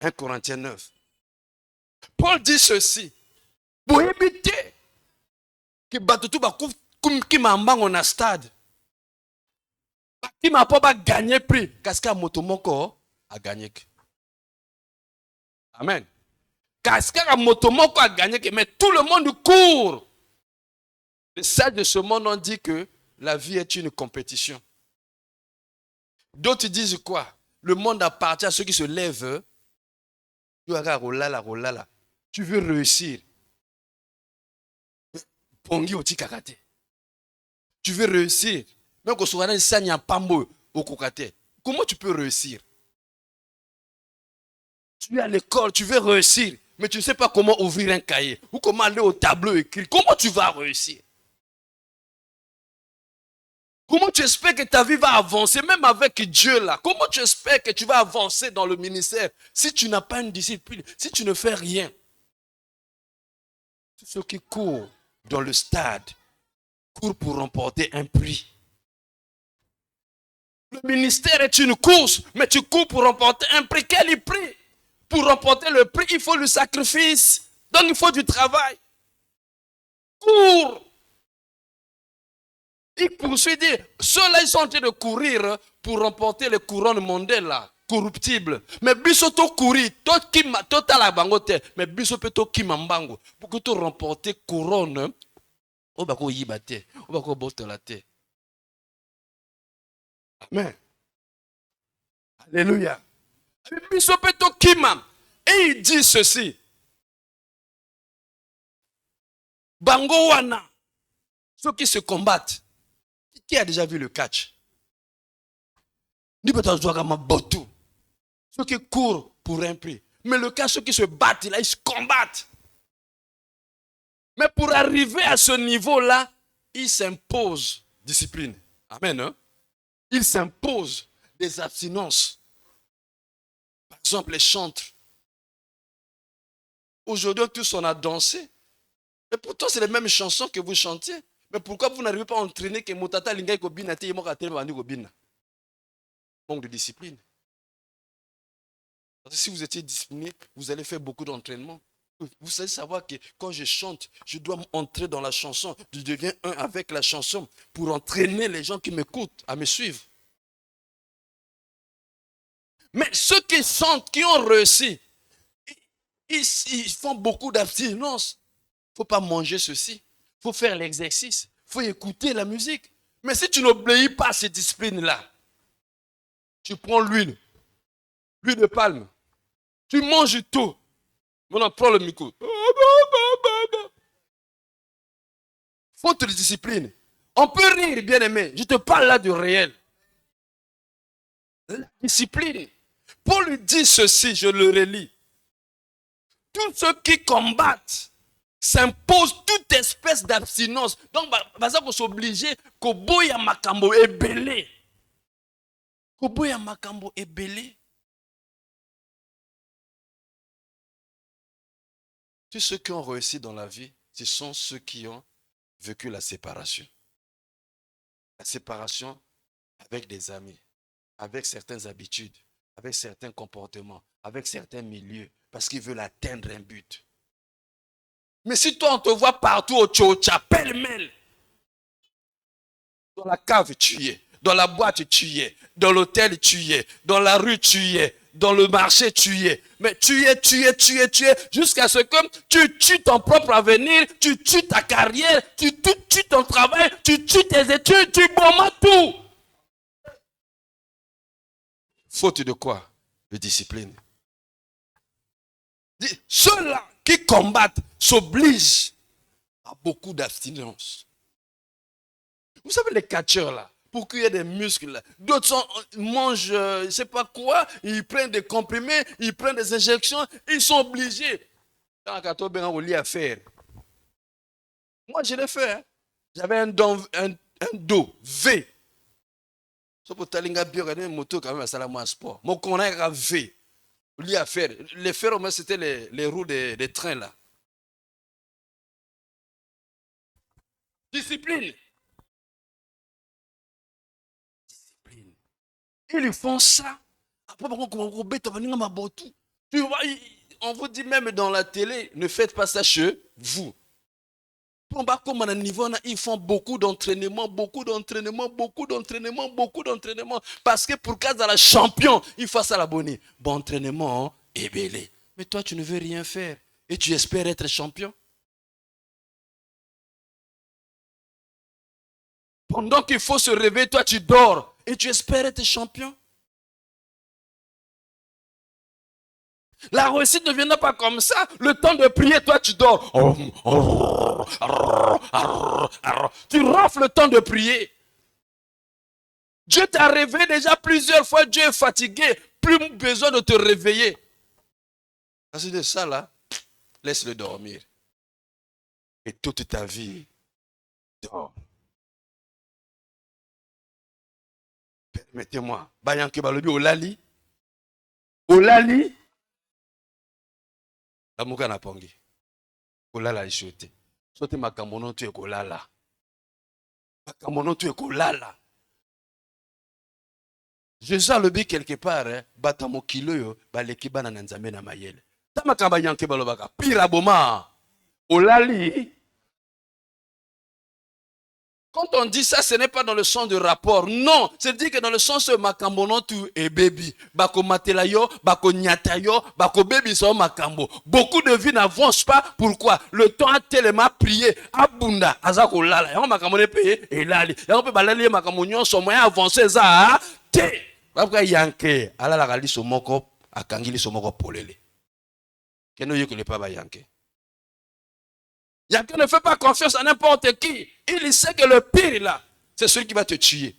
A: 1 Corinthiens 9. Paul dit ceci. Pour éviter que Batutu qui m'a en stade, qui m'a pas gagné prix, parce que Motomoko a gagné. Amen. Kaskara Motomoko a gagné, mais tout le monde court. Les sages de ce monde ont dit que la vie est une compétition. D'autres disent quoi? Le monde appartient à ceux qui se lèvent. Tu veux réussir. Pongi oti kakate. Tu veux réussir. Même quand on a pambo au kokate. Comment tu peux réussir? Tu es à l'école, tu veux réussir, mais tu ne sais pas comment ouvrir un cahier ou comment aller au tableau écrit. Comment tu vas réussir? Comment tu espères que ta vie va avancer, même avec Dieu là? Comment tu espères que tu vas avancer dans le ministère si tu n'as pas une discipline, si tu ne fais rien? Tous ceux qui courent dans le stade courent pour remporter un prix. Le ministère est une course, mais tu cours pour remporter un prix. Quel prix? Pour remporter le prix, il faut le sacrifice. Donc il faut du travail. Cours. Il poursuit dire, ceux-là, ils sont en train de courir pour remporter les couronnes mondiales là, corruptibles. Mais bisoto courir, total la bangote, mais bisoto kimambango, pour que tu remportes couronne, on va yibate, on va botte la terre. Amen. Alléluia. Bisoto kimam. Et il dit ceci. Bango wana, ceux qui se combattent. Qui a déjà vu le catch? Ceux qui courent pour un prix. Mais le catch, ceux qui se battent, là, ils se combattent. Mais pour arriver à ce niveau-là, ils s'imposent discipline. Amen. Hein? Ils s'imposent des abstinences. Par exemple, les chantres. Aujourd'hui, tous on a dansé. Et pourtant, c'est les mêmes chansons que vous chantiez. Mais pourquoi vous n'arrivez pas à entraîner que Motata Lingay Kobina te Yemokate Bandi Kobina? Manque de discipline. Parce que si vous étiez discipliné, vous allez faire beaucoup d'entraînement. Vous savez savoir que quand je chante, je dois entrer dans la chanson. Je deviens un avec la chanson pour entraîner les gens qui m'écoutent à me suivre. Mais ceux qui chantent, qui ont réussi, ils font beaucoup d'abstinence. Il ne faut pas manger ceci. Il faut faire l'exercice. Il faut écouter la musique. Mais si tu n'obéis pas à ces disciplines-là, tu prends l'huile de palme, tu manges tout. Maintenant, prends le micro. Faute de discipline. On peut rire, bien aimé. Je te parle là du réel. La discipline. Paul lui dit ceci, je le relis. Tous ceux qui combattent s'impose toute espèce d'abstinence. Donc, ça faut s'obliger qu'au boya makambo est belé. Qu'au boya makambo est belé. Tous ceux qui ont réussi dans la vie, ce sont ceux qui ont vécu la séparation. La séparation avec des amis, avec certaines habitudes, avec certains comportements, avec certains milieux, parce qu'ils veulent atteindre un but. Mais si toi, on te voit partout au tchocha, pêle-mêle, dans la cave, tu y es. Dans la boîte, tu y es. Dans l'hôtel, tu y es. Dans la rue, tu y es. Dans le marché, tu y es. Mais tu y es, jusqu'à ce que tu tues ton propre avenir, tu tues ta carrière, tu tues ton travail, tu tues tes études, tu bombardes tout. Faute de quoi? de discipline. Ceux-là qui combattent s'obligent à beaucoup d'abstinence. Vous savez, les catcheurs là, pour qu'il y ait des muscles là, d'autres mangent, je ne sais pas quoi, ils prennent des comprimés, ils prennent des injections, ils sont obligés. Dans le lit à faire. Moi, je l'ai fait. Hein. J'avais un dos V. So pour talinga bio une moto quand même ça la moi sport. Mon connaît a V. Lui à faire. Les fers moi c'était les roues des trains là. Discipline. Discipline. Ils font ça. Après tu vois, on vous dit même dans la télé, ne faites pas ça chez vous. Ils font beaucoup d'entraînement, beaucoup d'entraînement, beaucoup d'entraînement, beaucoup d'entraînement. Parce que pour cas dans la champion, il faut ça la bonne. Bon entraînement, et belé. Mais toi, tu ne veux rien faire. Et tu espères être champion. Pendant qu'il faut se réveiller, toi, tu dors. Et tu espères être champion. La réussite ne viendra pas comme ça. Le temps de prier, toi, tu dors. Tu rafles le temps de prier. Dieu t'a réveillé déjà plusieurs fois. Dieu est fatigué. Plus besoin de te réveiller. Parce que de ça, là, laisse-le dormir. Et toute ta vie, dors. Permettez-moi. Bayanke balobi olali. Olali. Amuka na pongi. Kolala ishote. Sote makamono tu ekolala. Makamono tu ekolala. Jésus a le bi quelque part, hein, batamo kilo yo, baleki bana nzambe na mayele. Tama kamba yanke balobaka, pira boma. Olali. Quand on dit ça, ce n'est pas dans le sens de rapport. Non, c'est dire que dans le sens de makambo tu et baby. Bako matelayo, bako nyatayo, bako baby so makambo. Beaucoup de vies n'avancent pas. Pourquoi? Le temps a tellement prié. Abunda, azako lala. Y'a makambo ne paye et lali. Y'a pe balali makambo nyon son moyen avancé ça. Te. Après yanke, ala la gali somoko, akangili somoko polele. Keno yoko le pas yanke. Yanké ne fait pas confiance à n'importe qui. Il sait que le pire là, c'est celui qui va te tuer.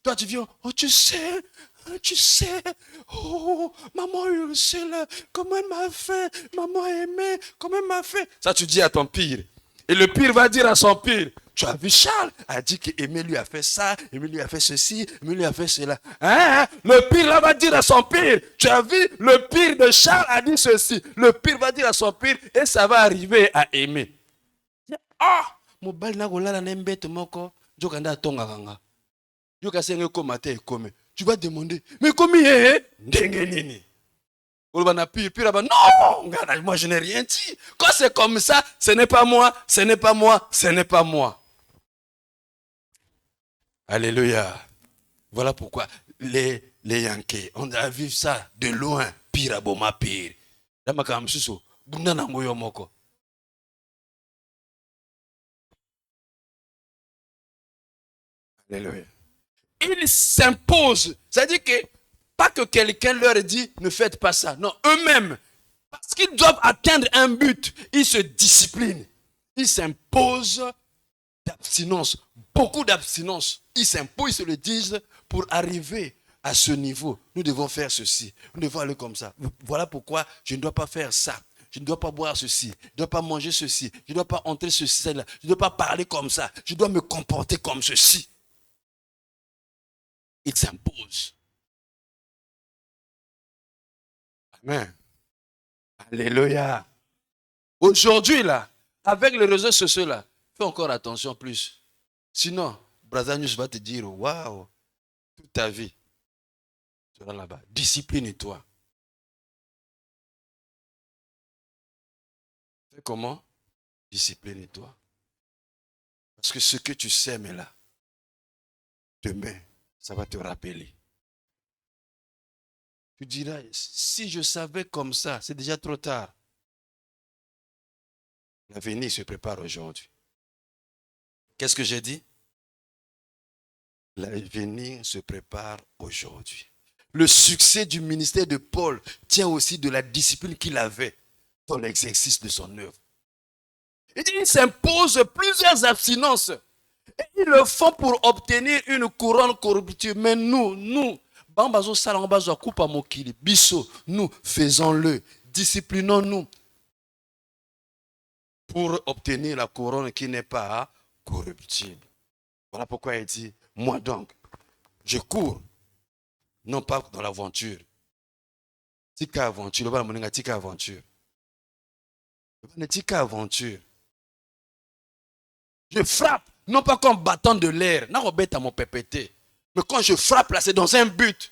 A: Toi tu viens, oh tu sais, oh maman Ursule, comment elle m'a fait, maman aimée, comment elle m'a fait. Ça tu dis à ton pire. Et le pire va dire à son pire, tu as vu Charles, a dit qu'Aimé lui a fait ça, Aimé lui a fait ceci, Aimé lui a fait cela. Hein? Le pire là va dire à son pire, tu as vu, le pire de Charles a dit ceci. Le pire va dire à son pire et ça va arriver à Aimé. Ah, mobali na kolala na mbeto moko, joka nda tonga kanga. Joka senge koma te ekome. Tu vas demander, mais comment ndenge nini? Olbana pire ba non, moi je n'ai rien dit. Quand c'est comme ça, ce n'est pas moi, ce n'est pas moi, ce n'est pas moi. Alléluia. Voilà pourquoi les Yankees, on a vu ça de loin, pire à boma pire. Là ma kamsuso, bunda na ngoyo moko. Alléluia. Ils s'imposent. C'est-à-dire que, pas que quelqu'un leur dit, ne faites pas ça. Non, eux-mêmes, parce qu'ils doivent atteindre un but, ils se disciplinent. Ils s'imposent d'abstinence. Beaucoup d'abstinence. Ils s'imposent, ils se le disent, pour arriver à ce niveau. Nous devons faire ceci. Nous devons aller comme ça. Voilà pourquoi je ne dois pas faire ça. Je ne dois pas boire ceci. Je ne dois pas manger ceci. Je ne dois pas entrer ceci, celle-là. Je ne dois pas parler comme ça. Je dois me comporter comme ceci. Il s'impose. Amen. Alléluia. Aujourd'hui, là, avec les réseaux sociaux, là, fais encore attention plus. Sinon, Brazanius va te dire, waouh, toute ta vie, tu seras là-bas. Discipline-toi. Fais comment? Discipline-toi. Parce que ce que tu sèmes là, demain, ça va te rappeler. Tu diras, si je savais comme ça, c'est déjà trop tard. L'avenir se prépare aujourd'hui. Qu'est-ce que j'ai dit? L'avenir se prépare aujourd'hui. Le succès du ministère de Paul tient aussi de la discipline qu'il avait dans l'exercice de son œuvre. Il s'impose plusieurs abstinences. Et ils le font pour obtenir une couronne corruptible. Mais nous, faisons-le. Disciplinons-nous pour obtenir la couronne qui n'est pas corruptible. Voilà pourquoi il dit, moi donc, je cours, non pas dans l'aventure. Tika aventure, tika aventure. Tika aventure. Je frappe, non pas comme battant de l'air, non à mon pépété. Mais quand je frappe là, c'est dans un but.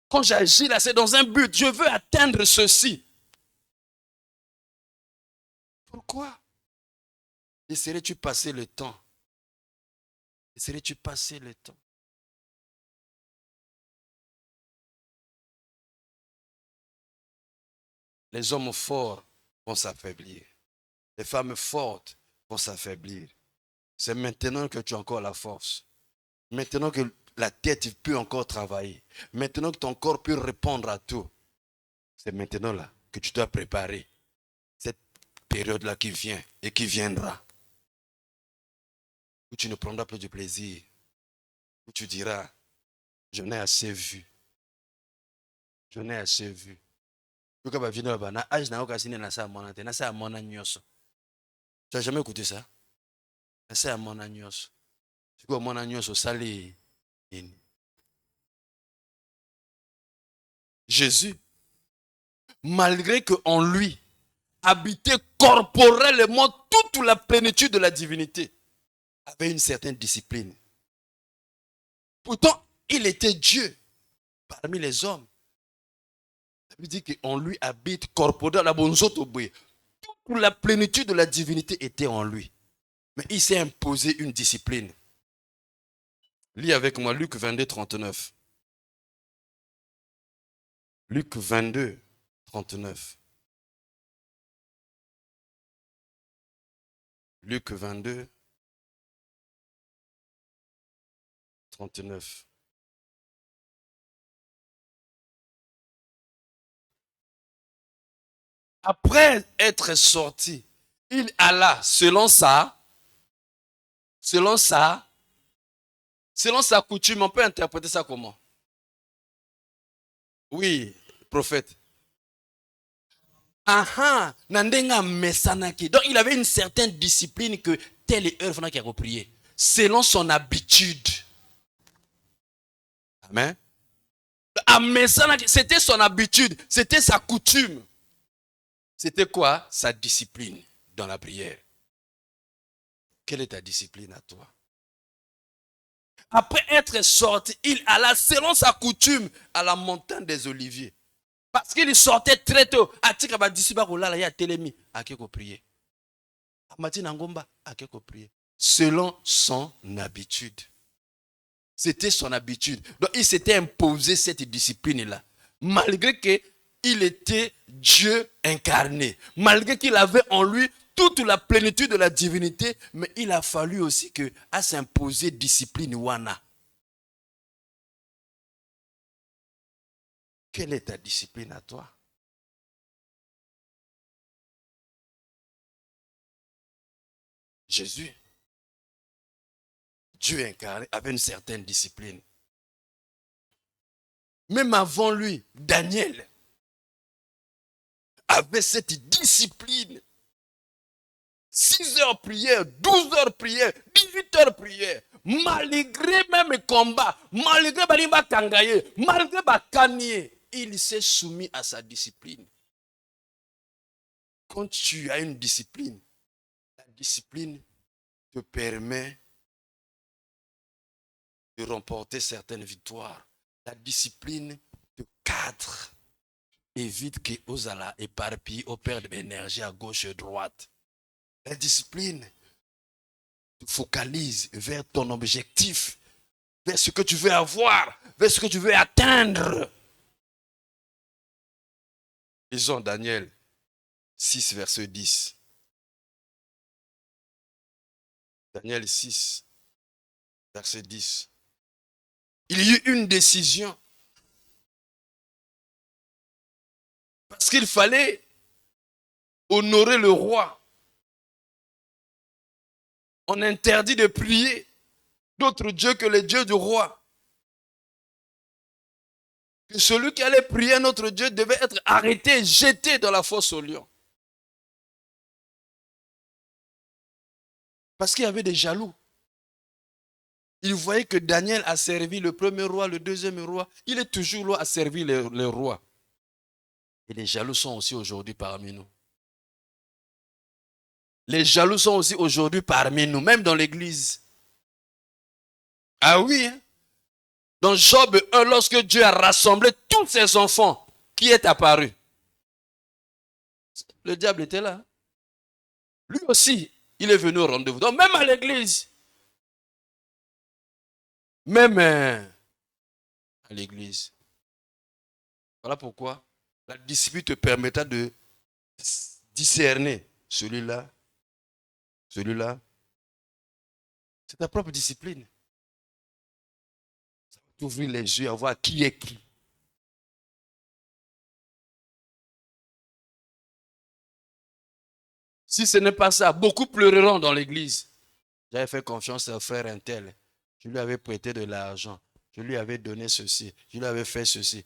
A: Quand j'agis là, c'est dans un but. Je veux atteindre ceci. Pourquoi laisserais-tu passer le temps? Laisserais-tu passer le temps? Les hommes forts vont s'affaiblir. Les femmes fortes vont s'affaiblir. C'est maintenant que tu as encore la force. Maintenant que la tête peut encore travailler. Maintenant que ton corps peut répondre à tout. C'est maintenant là que tu dois préparer cette période-là qui vient et qui viendra. Où tu ne prendras plus de plaisir. Où tu diras, j'en ai assez vu. J'en ai assez vu. Tu n'as jamais écouté ça? Jésus, malgré qu'en lui habitait corporellement toute la plénitude de la divinité, avait une certaine discipline. Pourtant, il était Dieu parmi les hommes. Ça veut dire qu'en lui habite corporellement la bonzoto. Toute la plénitude de la divinité était en lui. Mais il s'est imposé une discipline. Lis avec moi Luc 22, 39. Luc 22, 39. Luc 22, 39. Après être sorti, il alla selon sa coutume. On peut interpréter ça comment? Oui, prophète. Aha, nandenga mesanaki. Donc il avait une certaine discipline que telle et heure qui a reprié. Selon son habitude. Amen. C'était son habitude, c'était sa coutume. C'était quoi? Sa discipline dans la prière. Quelle est ta discipline à toi? Après être sorti, il alla selon sa coutume à la montagne des Oliviers. Parce qu'il sortait très tôt. Selon son habitude. C'était son habitude. Donc il s'était imposé cette discipline-là. Malgré qu'il était Dieu incarné. Malgré qu'il avait en lui toute la plénitude de la divinité. Mais il a fallu aussi à s'imposer discipline wana. Quelle est ta discipline à toi? Jésus, Dieu incarné, avait une certaine discipline. Même avant lui, Daniel avait cette discipline. 6 heures prière, 12 heures prière, 18 heures prière. Malgré même les combats, malgré Balimba Kangaye, malgré Bakanye, il s'est soumis à sa discipline. Quand tu as une discipline, la discipline te permet de remporter certaines victoires. La discipline te cadre, évite que Ozala éparpille, opère de l'énergie à gauche et à droite. La discipline te focalise vers ton objectif, vers ce que tu veux avoir, vers ce que tu veux atteindre. Lisons Daniel 6, verset 10. Daniel 6, verset 10. Il y eut une décision. Parce qu'il fallait honorer le roi. On interdit de prier d'autres dieux que les dieux du roi. Que celui qui allait prier notre Dieu devait être arrêté, jeté dans la fosse aux lions. Parce qu'il y avait des jaloux. Il voyait que Daniel a servi le premier roi, le deuxième roi. Il est toujours là à servir les rois. Et les jaloux sont aussi aujourd'hui parmi nous. Les jaloux sont aussi aujourd'hui parmi nous, même dans l'église. Ah oui, hein? Dans Job 1, lorsque Dieu a rassemblé tous ses enfants, qui est apparu? Le diable était là. Lui aussi, il est venu au rendez-vous. Donc même à l'église, même à l'église. Voilà pourquoi la discipline te permettra de discerner celui-là, celui-là. C'est ta propre discipline. Ça va t'ouvrir les yeux à voir qui est qui. Si ce n'est pas ça, beaucoup pleureront dans l'église. J'avais fait confiance à un frère Intel. Je lui avais prêté de l'argent. Je lui avais donné ceci. Je lui avais fait ceci.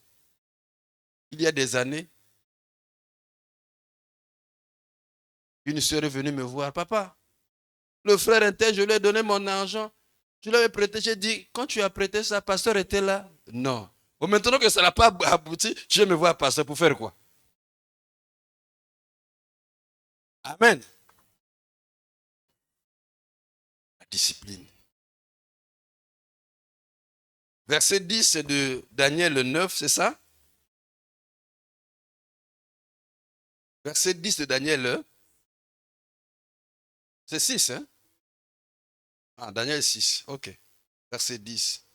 A: Il y a des années, une soeur est venue me voir. Papa, le frère Intel, je lui ai donné mon argent. Je lui avais prêté. J'ai dit, quand tu as prêté ça, pasteur était là? Non. Bon, maintenant que ça n'a pas abouti, je vais me voir pasteur pour faire quoi? Amen. La discipline. Verset 10, c'est de Daniel 9, c'est ça? Verset 10 de Daniel, c'est 6, hein? Ah, Daniel 6, ok. Verset 10.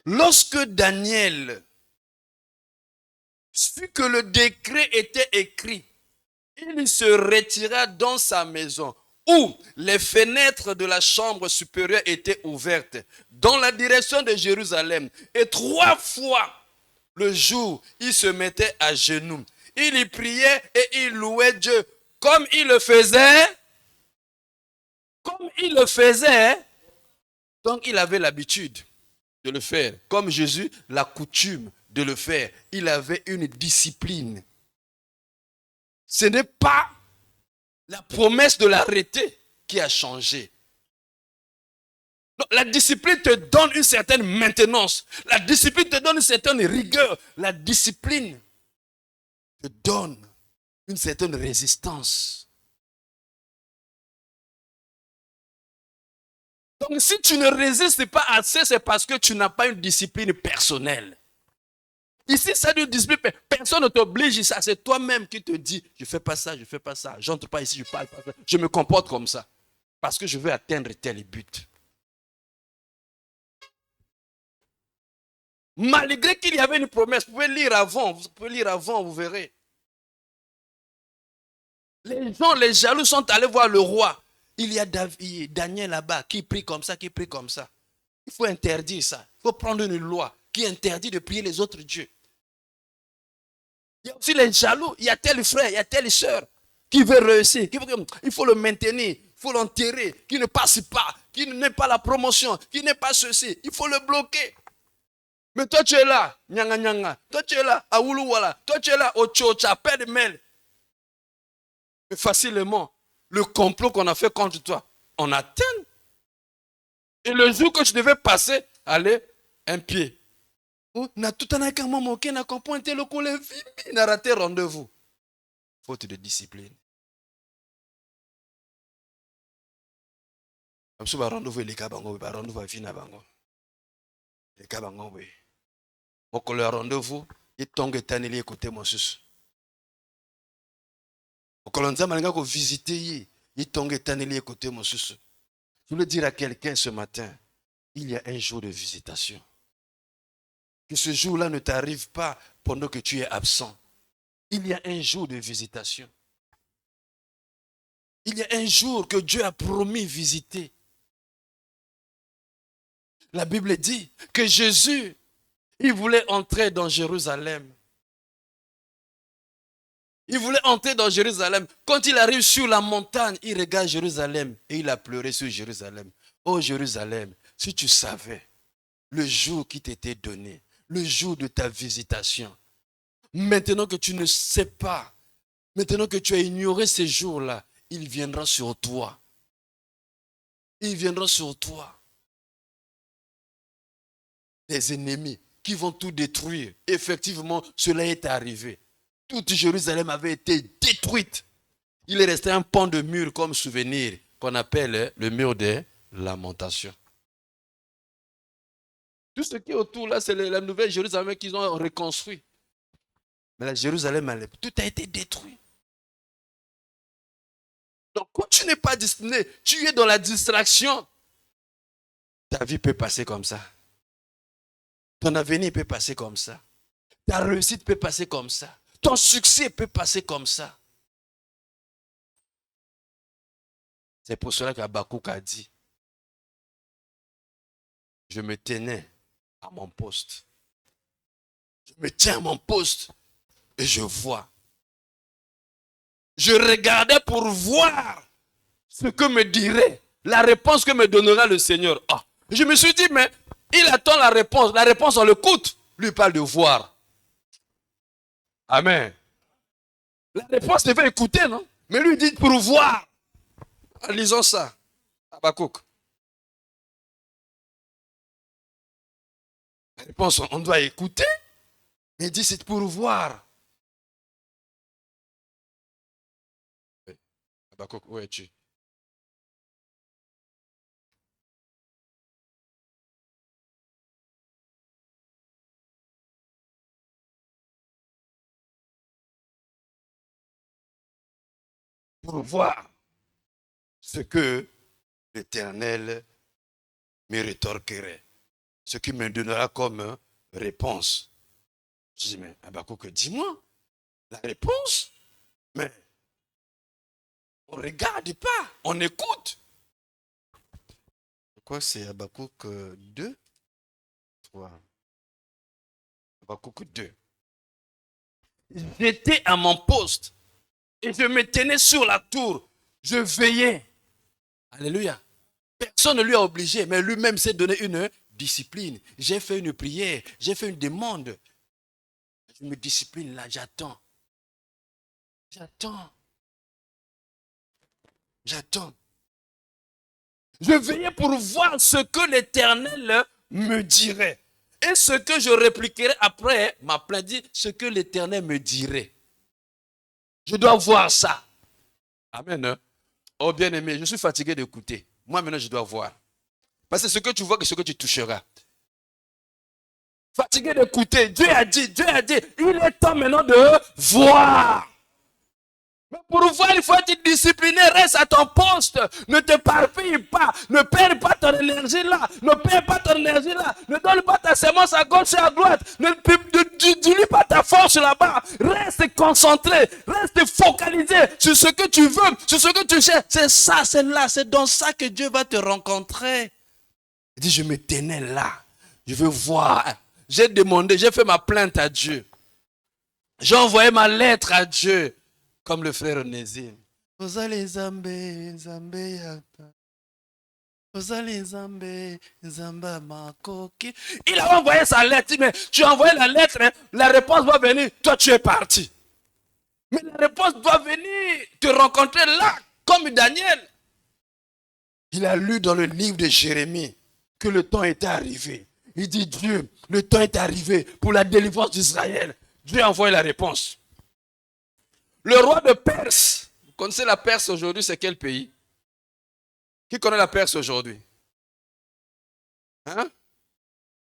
A: Lorsque Daniel vu que le décret était écrit, il se retira dans sa maison où les fenêtres de la chambre supérieure étaient ouvertes dans la direction de Jérusalem. Et 3 fois le jour, il se mettait à genoux. Il y priait et il louait Dieu comme il le faisait. Comme il le faisait. Donc il avait l'habitude de le faire. Comme Jésus, la coutume de le faire. Il avait une discipline. Ce n'est pas la promesse de l'arrêter qui a changé. Donc, la discipline te donne une certaine maintenance. La discipline te donne une certaine rigueur. La discipline te donne une certaine résistance. Donc si tu ne résistes pas assez, c'est parce que tu n'as pas une discipline personnelle. Ici, c'est une discipline. Personne ne t'oblige ça. C'est toi-même qui te dis, je ne fais pas ça, je ne fais pas ça. J'entre pas ici, je parle pas. Je me comporte comme ça. Parce que je veux atteindre tel but. Malgré qu'il y avait une promesse, vous pouvez lire avant, vous verrez. Les gens, les jaloux sont allés voir le roi. Il y a Daniel là-bas qui prie comme ça, qui prie comme ça. Il faut interdire ça. Il faut prendre une loi qui interdit de prier les autres dieux. Il y a aussi les jaloux. Il y a tel frère, il y a telle soeur qui veut réussir. Il faut le maintenir, il faut l'enterrer, qui ne passe pas, qui n'ait pas la promotion, qui n'est pas ceci. Il faut le bloquer. Mais toi tu es là, nyanga nyanga. Toi tu es là, à Wuluwala. Toi tu es là, au Tchocha, paix de mail. Mais facilement, le complot qu'on a fait contre toi, on atteint. Et le jour que tu devais passer, allez, un pied. Na tout en a moqué, na compointé le collet, n'a raté rendez-vous. Faute de discipline. Comme ça, rendez-vous, les cabango, rendez-vous à Vina Bango. Les cabango, oui. Au le rendez-vous, il tombe et écouter mon sus. Au colonza, malgré que visiter, il tombe et écouter mon sus. Je voulais dire à quelqu'un ce matin, il y a un jour de visitation. Que ce jour-là ne t'arrive pas pendant que tu es absent. Il y a un jour de visitation. Il y a un jour que Dieu a promis visiter. La Bible dit que Jésus, il voulait entrer dans Jérusalem. Il voulait entrer dans Jérusalem. Quand il arrive sur la montagne, il regarde Jérusalem et il a pleuré sur Jérusalem. Oh Jérusalem, si tu savais le jour qui t'était donné, le jour de ta visitation, maintenant que tu ne sais pas, maintenant que tu as ignoré ces jours-là, il viendra sur toi. Il viendra sur toi. Les ennemis qui vont tout détruire. Effectivement, cela est arrivé. Toute Jérusalem avait été détruite. Il est resté un pan de mur comme souvenir qu'on appelle le mur des lamentations. Tout ce qui est autour là, c'est la nouvelle Jérusalem qu'ils ont reconstruit. Mais la Jérusalem, tout a été détruit. Donc quand tu n'es pas destiné, tu es dans la distraction. Ta vie peut passer comme ça. Ton avenir peut passer comme ça. Ta réussite peut passer comme ça. Ton succès peut passer comme ça. C'est pour cela qu'Habakkuk a dit, je me tenais à mon poste. Je me tiens à mon poste et je vois. Je regardais pour voir ce que me dirait, la réponse que me donnera le Seigneur. Ah, je me suis dit, mais il attend la réponse. La réponse, on l'écoute. Lui parle de voir. Amen. La réponse devait écouter, non? Mais lui dit pour voir. Lisons ça. Habakkuk. La réponse, on doit écouter. Mais il dit c'est pour voir. Habakkuk, où es-tu? Pour voir ce que l'Éternel me rétorquerait. Ce qui me donnera comme réponse. Je dis, mais Habakkuk, dis-moi la réponse. Mais on ne regarde pas, on écoute. Quoi, c'est Habakkuk 2? 3. Habakkuk 2. J'étais à mon poste et je me tenais sur la tour. Je veillais. Alléluia. Personne ne lui a obligé, mais lui-même s'est donné une discipline. J'ai fait une prière, j'ai fait une demande. Je me discipline là, j'attends. J'attends. J'attends. Je veillais pour voir ce que l'Éternel me dirait. Et ce que je répliquerai après ma plainte, dit ce que l'Éternel me dirait. Je dois voir ça. Amen. Oh bien-aimé, je suis fatigué d'écouter. Moi maintenant je dois voir. Parce que ce que tu vois, c'est ce que tu toucheras. Fatigué d'écouter, Dieu a dit, il est temps maintenant de voir. Mais pour voir, il faut être discipliné, reste à ton poste. Ne te parpille pas, ne perds pas ton énergie là, ne perds pas ton énergie là, ne donne pas ta semence à gauche et à droite, ne diminue pas ta force là-bas. Reste concentré, reste focalisé sur ce que tu veux, sur ce que tu cherches. C'est ça, c'est là, c'est dans ça que Dieu va te rencontrer. Il dit, je me tenais là, je veux voir. J'ai demandé, j'ai fait ma plainte à Dieu. J'ai envoyé ma lettre à Dieu. Comme le frère Onésime. Il a envoyé sa lettre. Mais tu as envoyé la lettre, hein, la réponse va venir. Toi, tu es parti. Mais la réponse doit venir te rencontrer là, comme Daniel. Il a lu dans le livre de Jérémie que le temps était arrivé. Il dit, Dieu, le temps est arrivé pour la délivrance d'Israël. Dieu a envoyé la réponse. Le roi de Perse, vous connaissez la Perse aujourd'hui, c'est quel pays? Qui connaît la Perse aujourd'hui? Hein?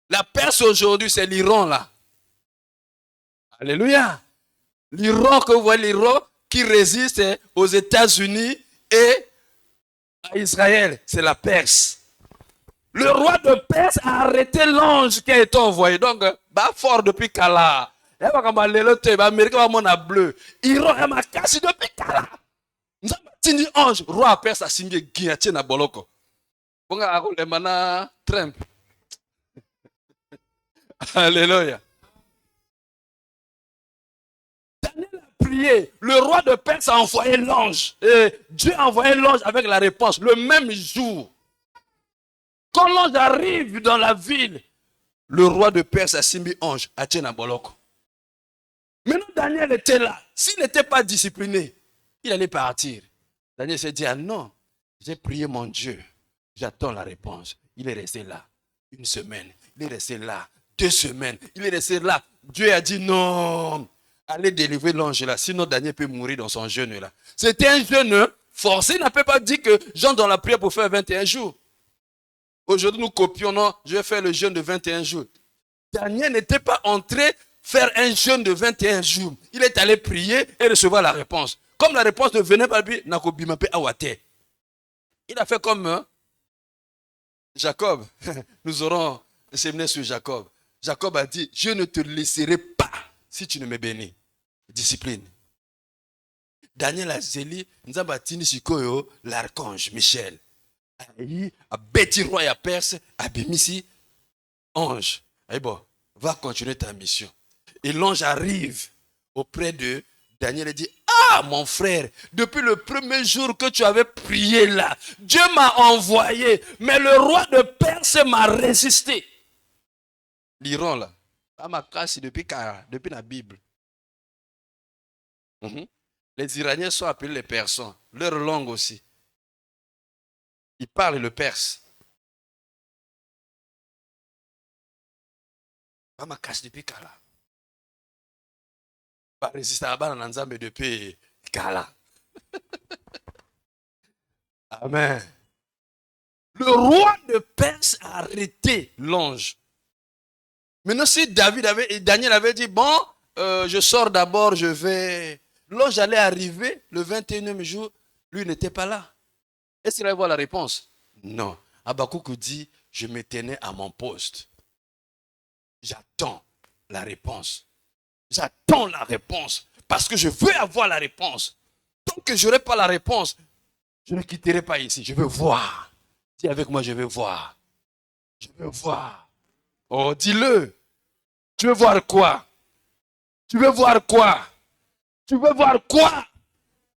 A: La Perse aujourd'hui, c'est l'Iran là. Alléluia. L'Iran, que vous voyez, l'Iran qui résiste aux États-Unis et à Israël, c'est la Perse. Le roi de Perse a arrêté l'ange qui a été envoyé. Donc, fort depuis Kala. L'Amérique va m'en bleu. Iran est ma casse depuis Kala. Tini ange, roi perse asimbi guillotine na boloko. Bonga akole mana Trump. Alléluia. Daniel a prié. Le roi de Perse a envoyé l'ange. Et Dieu a envoyé l'ange avec la réponse le même jour. Quand l'ange arrive dans la ville, le roi de Perse a simbi ange, a tient à boloko. Maintenant, Daniel était là. S'il n'était pas discipliné, il allait partir. Daniel s'est dit, ah non, j'ai prié mon Dieu. J'attends la réponse. Il est resté là 1 semaine. Il est resté là 2 semaines. Il est resté là. Dieu a dit non. Allez délivrer l'ange là. Sinon, Daniel peut mourir dans son jeûne là. C'était un jeûne forcé. Il n'a pas dit que Jean dans la prière pour faire 21 jours. Aujourd'hui, nous copions, non, je vais faire le jeûne de 21 jours. Daniel n'était pas entré faire un jeûne de 21 jours. Il est allé prier et recevoir la réponse. Comme la réponse ne venait pas, il a fait comme Jacob. Nous aurons un séminaire sur Jacob. Jacob a dit, je ne te laisserai pas si tu ne me bénis. Discipline. Daniel a zeli, Nzabatini Sikoyo, l'archange Michel. A bêti roi à Perse, a bémisi ange. Allez bon, va continuer ta mission. Et l'ange arrive auprès de Daniel et dit, ah mon frère, depuis le premier jour que tu avais prié là, Dieu m'a envoyé, mais le roi de Perse m'a résisté. L'Iran là, à ma casse depuis la Bible. Les Iraniens sont appelés les Persans, leur langue aussi. Ils parlent le perse. À ma casse depuis Kala. Pas résister à la Nanzambe depuis Kala. Amen. Le roi de Perse a arrêté l'ange. Maintenant, si Daniel avait dit, bon, je sors d'abord, je vais... L'ange allait arriver le 21e jour, lui n'était pas là. Est-ce qu'il allait voir la réponse? Non. Habakkuk dit, je me tenais à mon poste. J'attends la réponse. J'attends la réponse. Parce que je veux avoir la réponse. Tant que je n'aurai pas la réponse, je ne quitterai pas ici. Je veux voir. Dis avec moi, je veux voir. Je veux voir. Oh, dis-le. Tu veux voir quoi? Tu veux voir quoi? Tu veux voir quoi?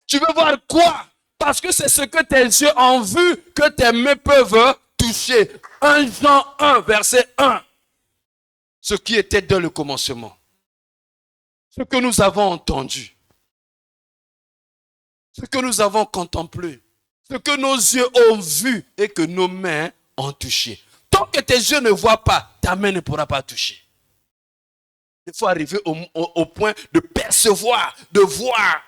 A: Tu veux voir quoi? Parce que c'est ce que tes yeux ont vu que tes mains peuvent toucher. 1 Jean 1, verset 1. Ce qui était dans le commencement. Ce que nous avons entendu. Ce que nous avons contemplé. Ce que nos yeux ont vu et que nos mains ont touché. Tant que tes yeux ne voient pas, ta main ne pourra pas toucher. Il faut arriver au point de percevoir, de voir.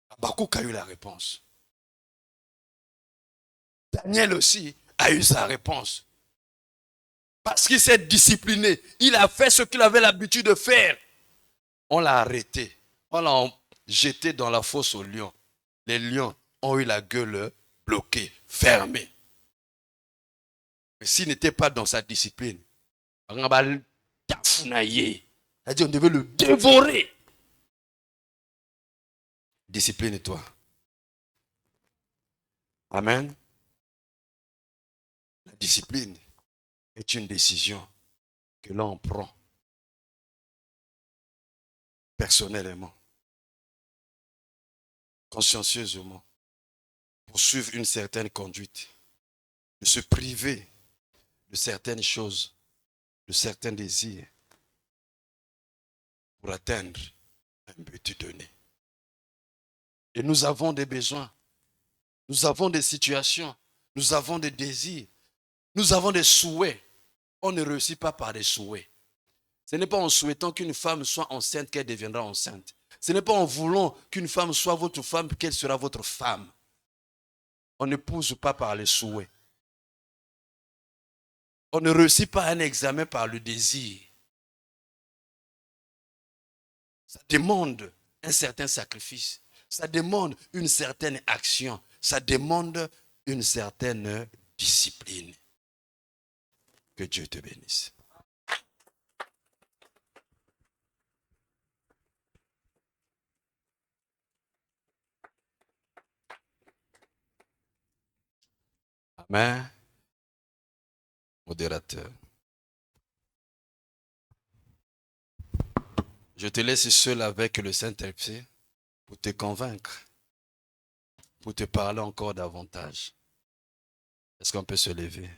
A: Habakkuk a eu la réponse. Daniel aussi a eu sa réponse. Parce qu'il s'est discipliné. Il a fait ce qu'il avait l'habitude de faire. On l'a arrêté. On l'a jeté dans la fosse aux lions. Les lions ont eu la gueule bloquée, fermée. Mais s'il n'était pas dans sa discipline, on devait le dévorer. Discipline-toi. Amen. La discipline est une décision que l'on prend personnellement, consciencieusement, pour suivre une certaine conduite, de se priver de certaines choses, de certains désirs, pour atteindre un but donné. Et nous avons des besoins, nous avons des situations, nous avons des désirs, nous avons des souhaits. On ne réussit pas par des souhaits. Ce n'est pas en souhaitant qu'une femme soit enceinte qu'elle deviendra enceinte. Ce n'est pas en voulant qu'une femme soit votre femme qu'elle sera votre femme. On n'épouse pas par les souhaits. On ne réussit pas un examen par le désir. Ça demande un certain sacrifice. Ça demande une certaine action. Ça demande une certaine discipline. Que Dieu te bénisse. Amen. Modérateur. Je te laisse seul avec le Saint-Esprit pour te convaincre, pour te parler encore davantage. Est-ce qu'on peut se lever?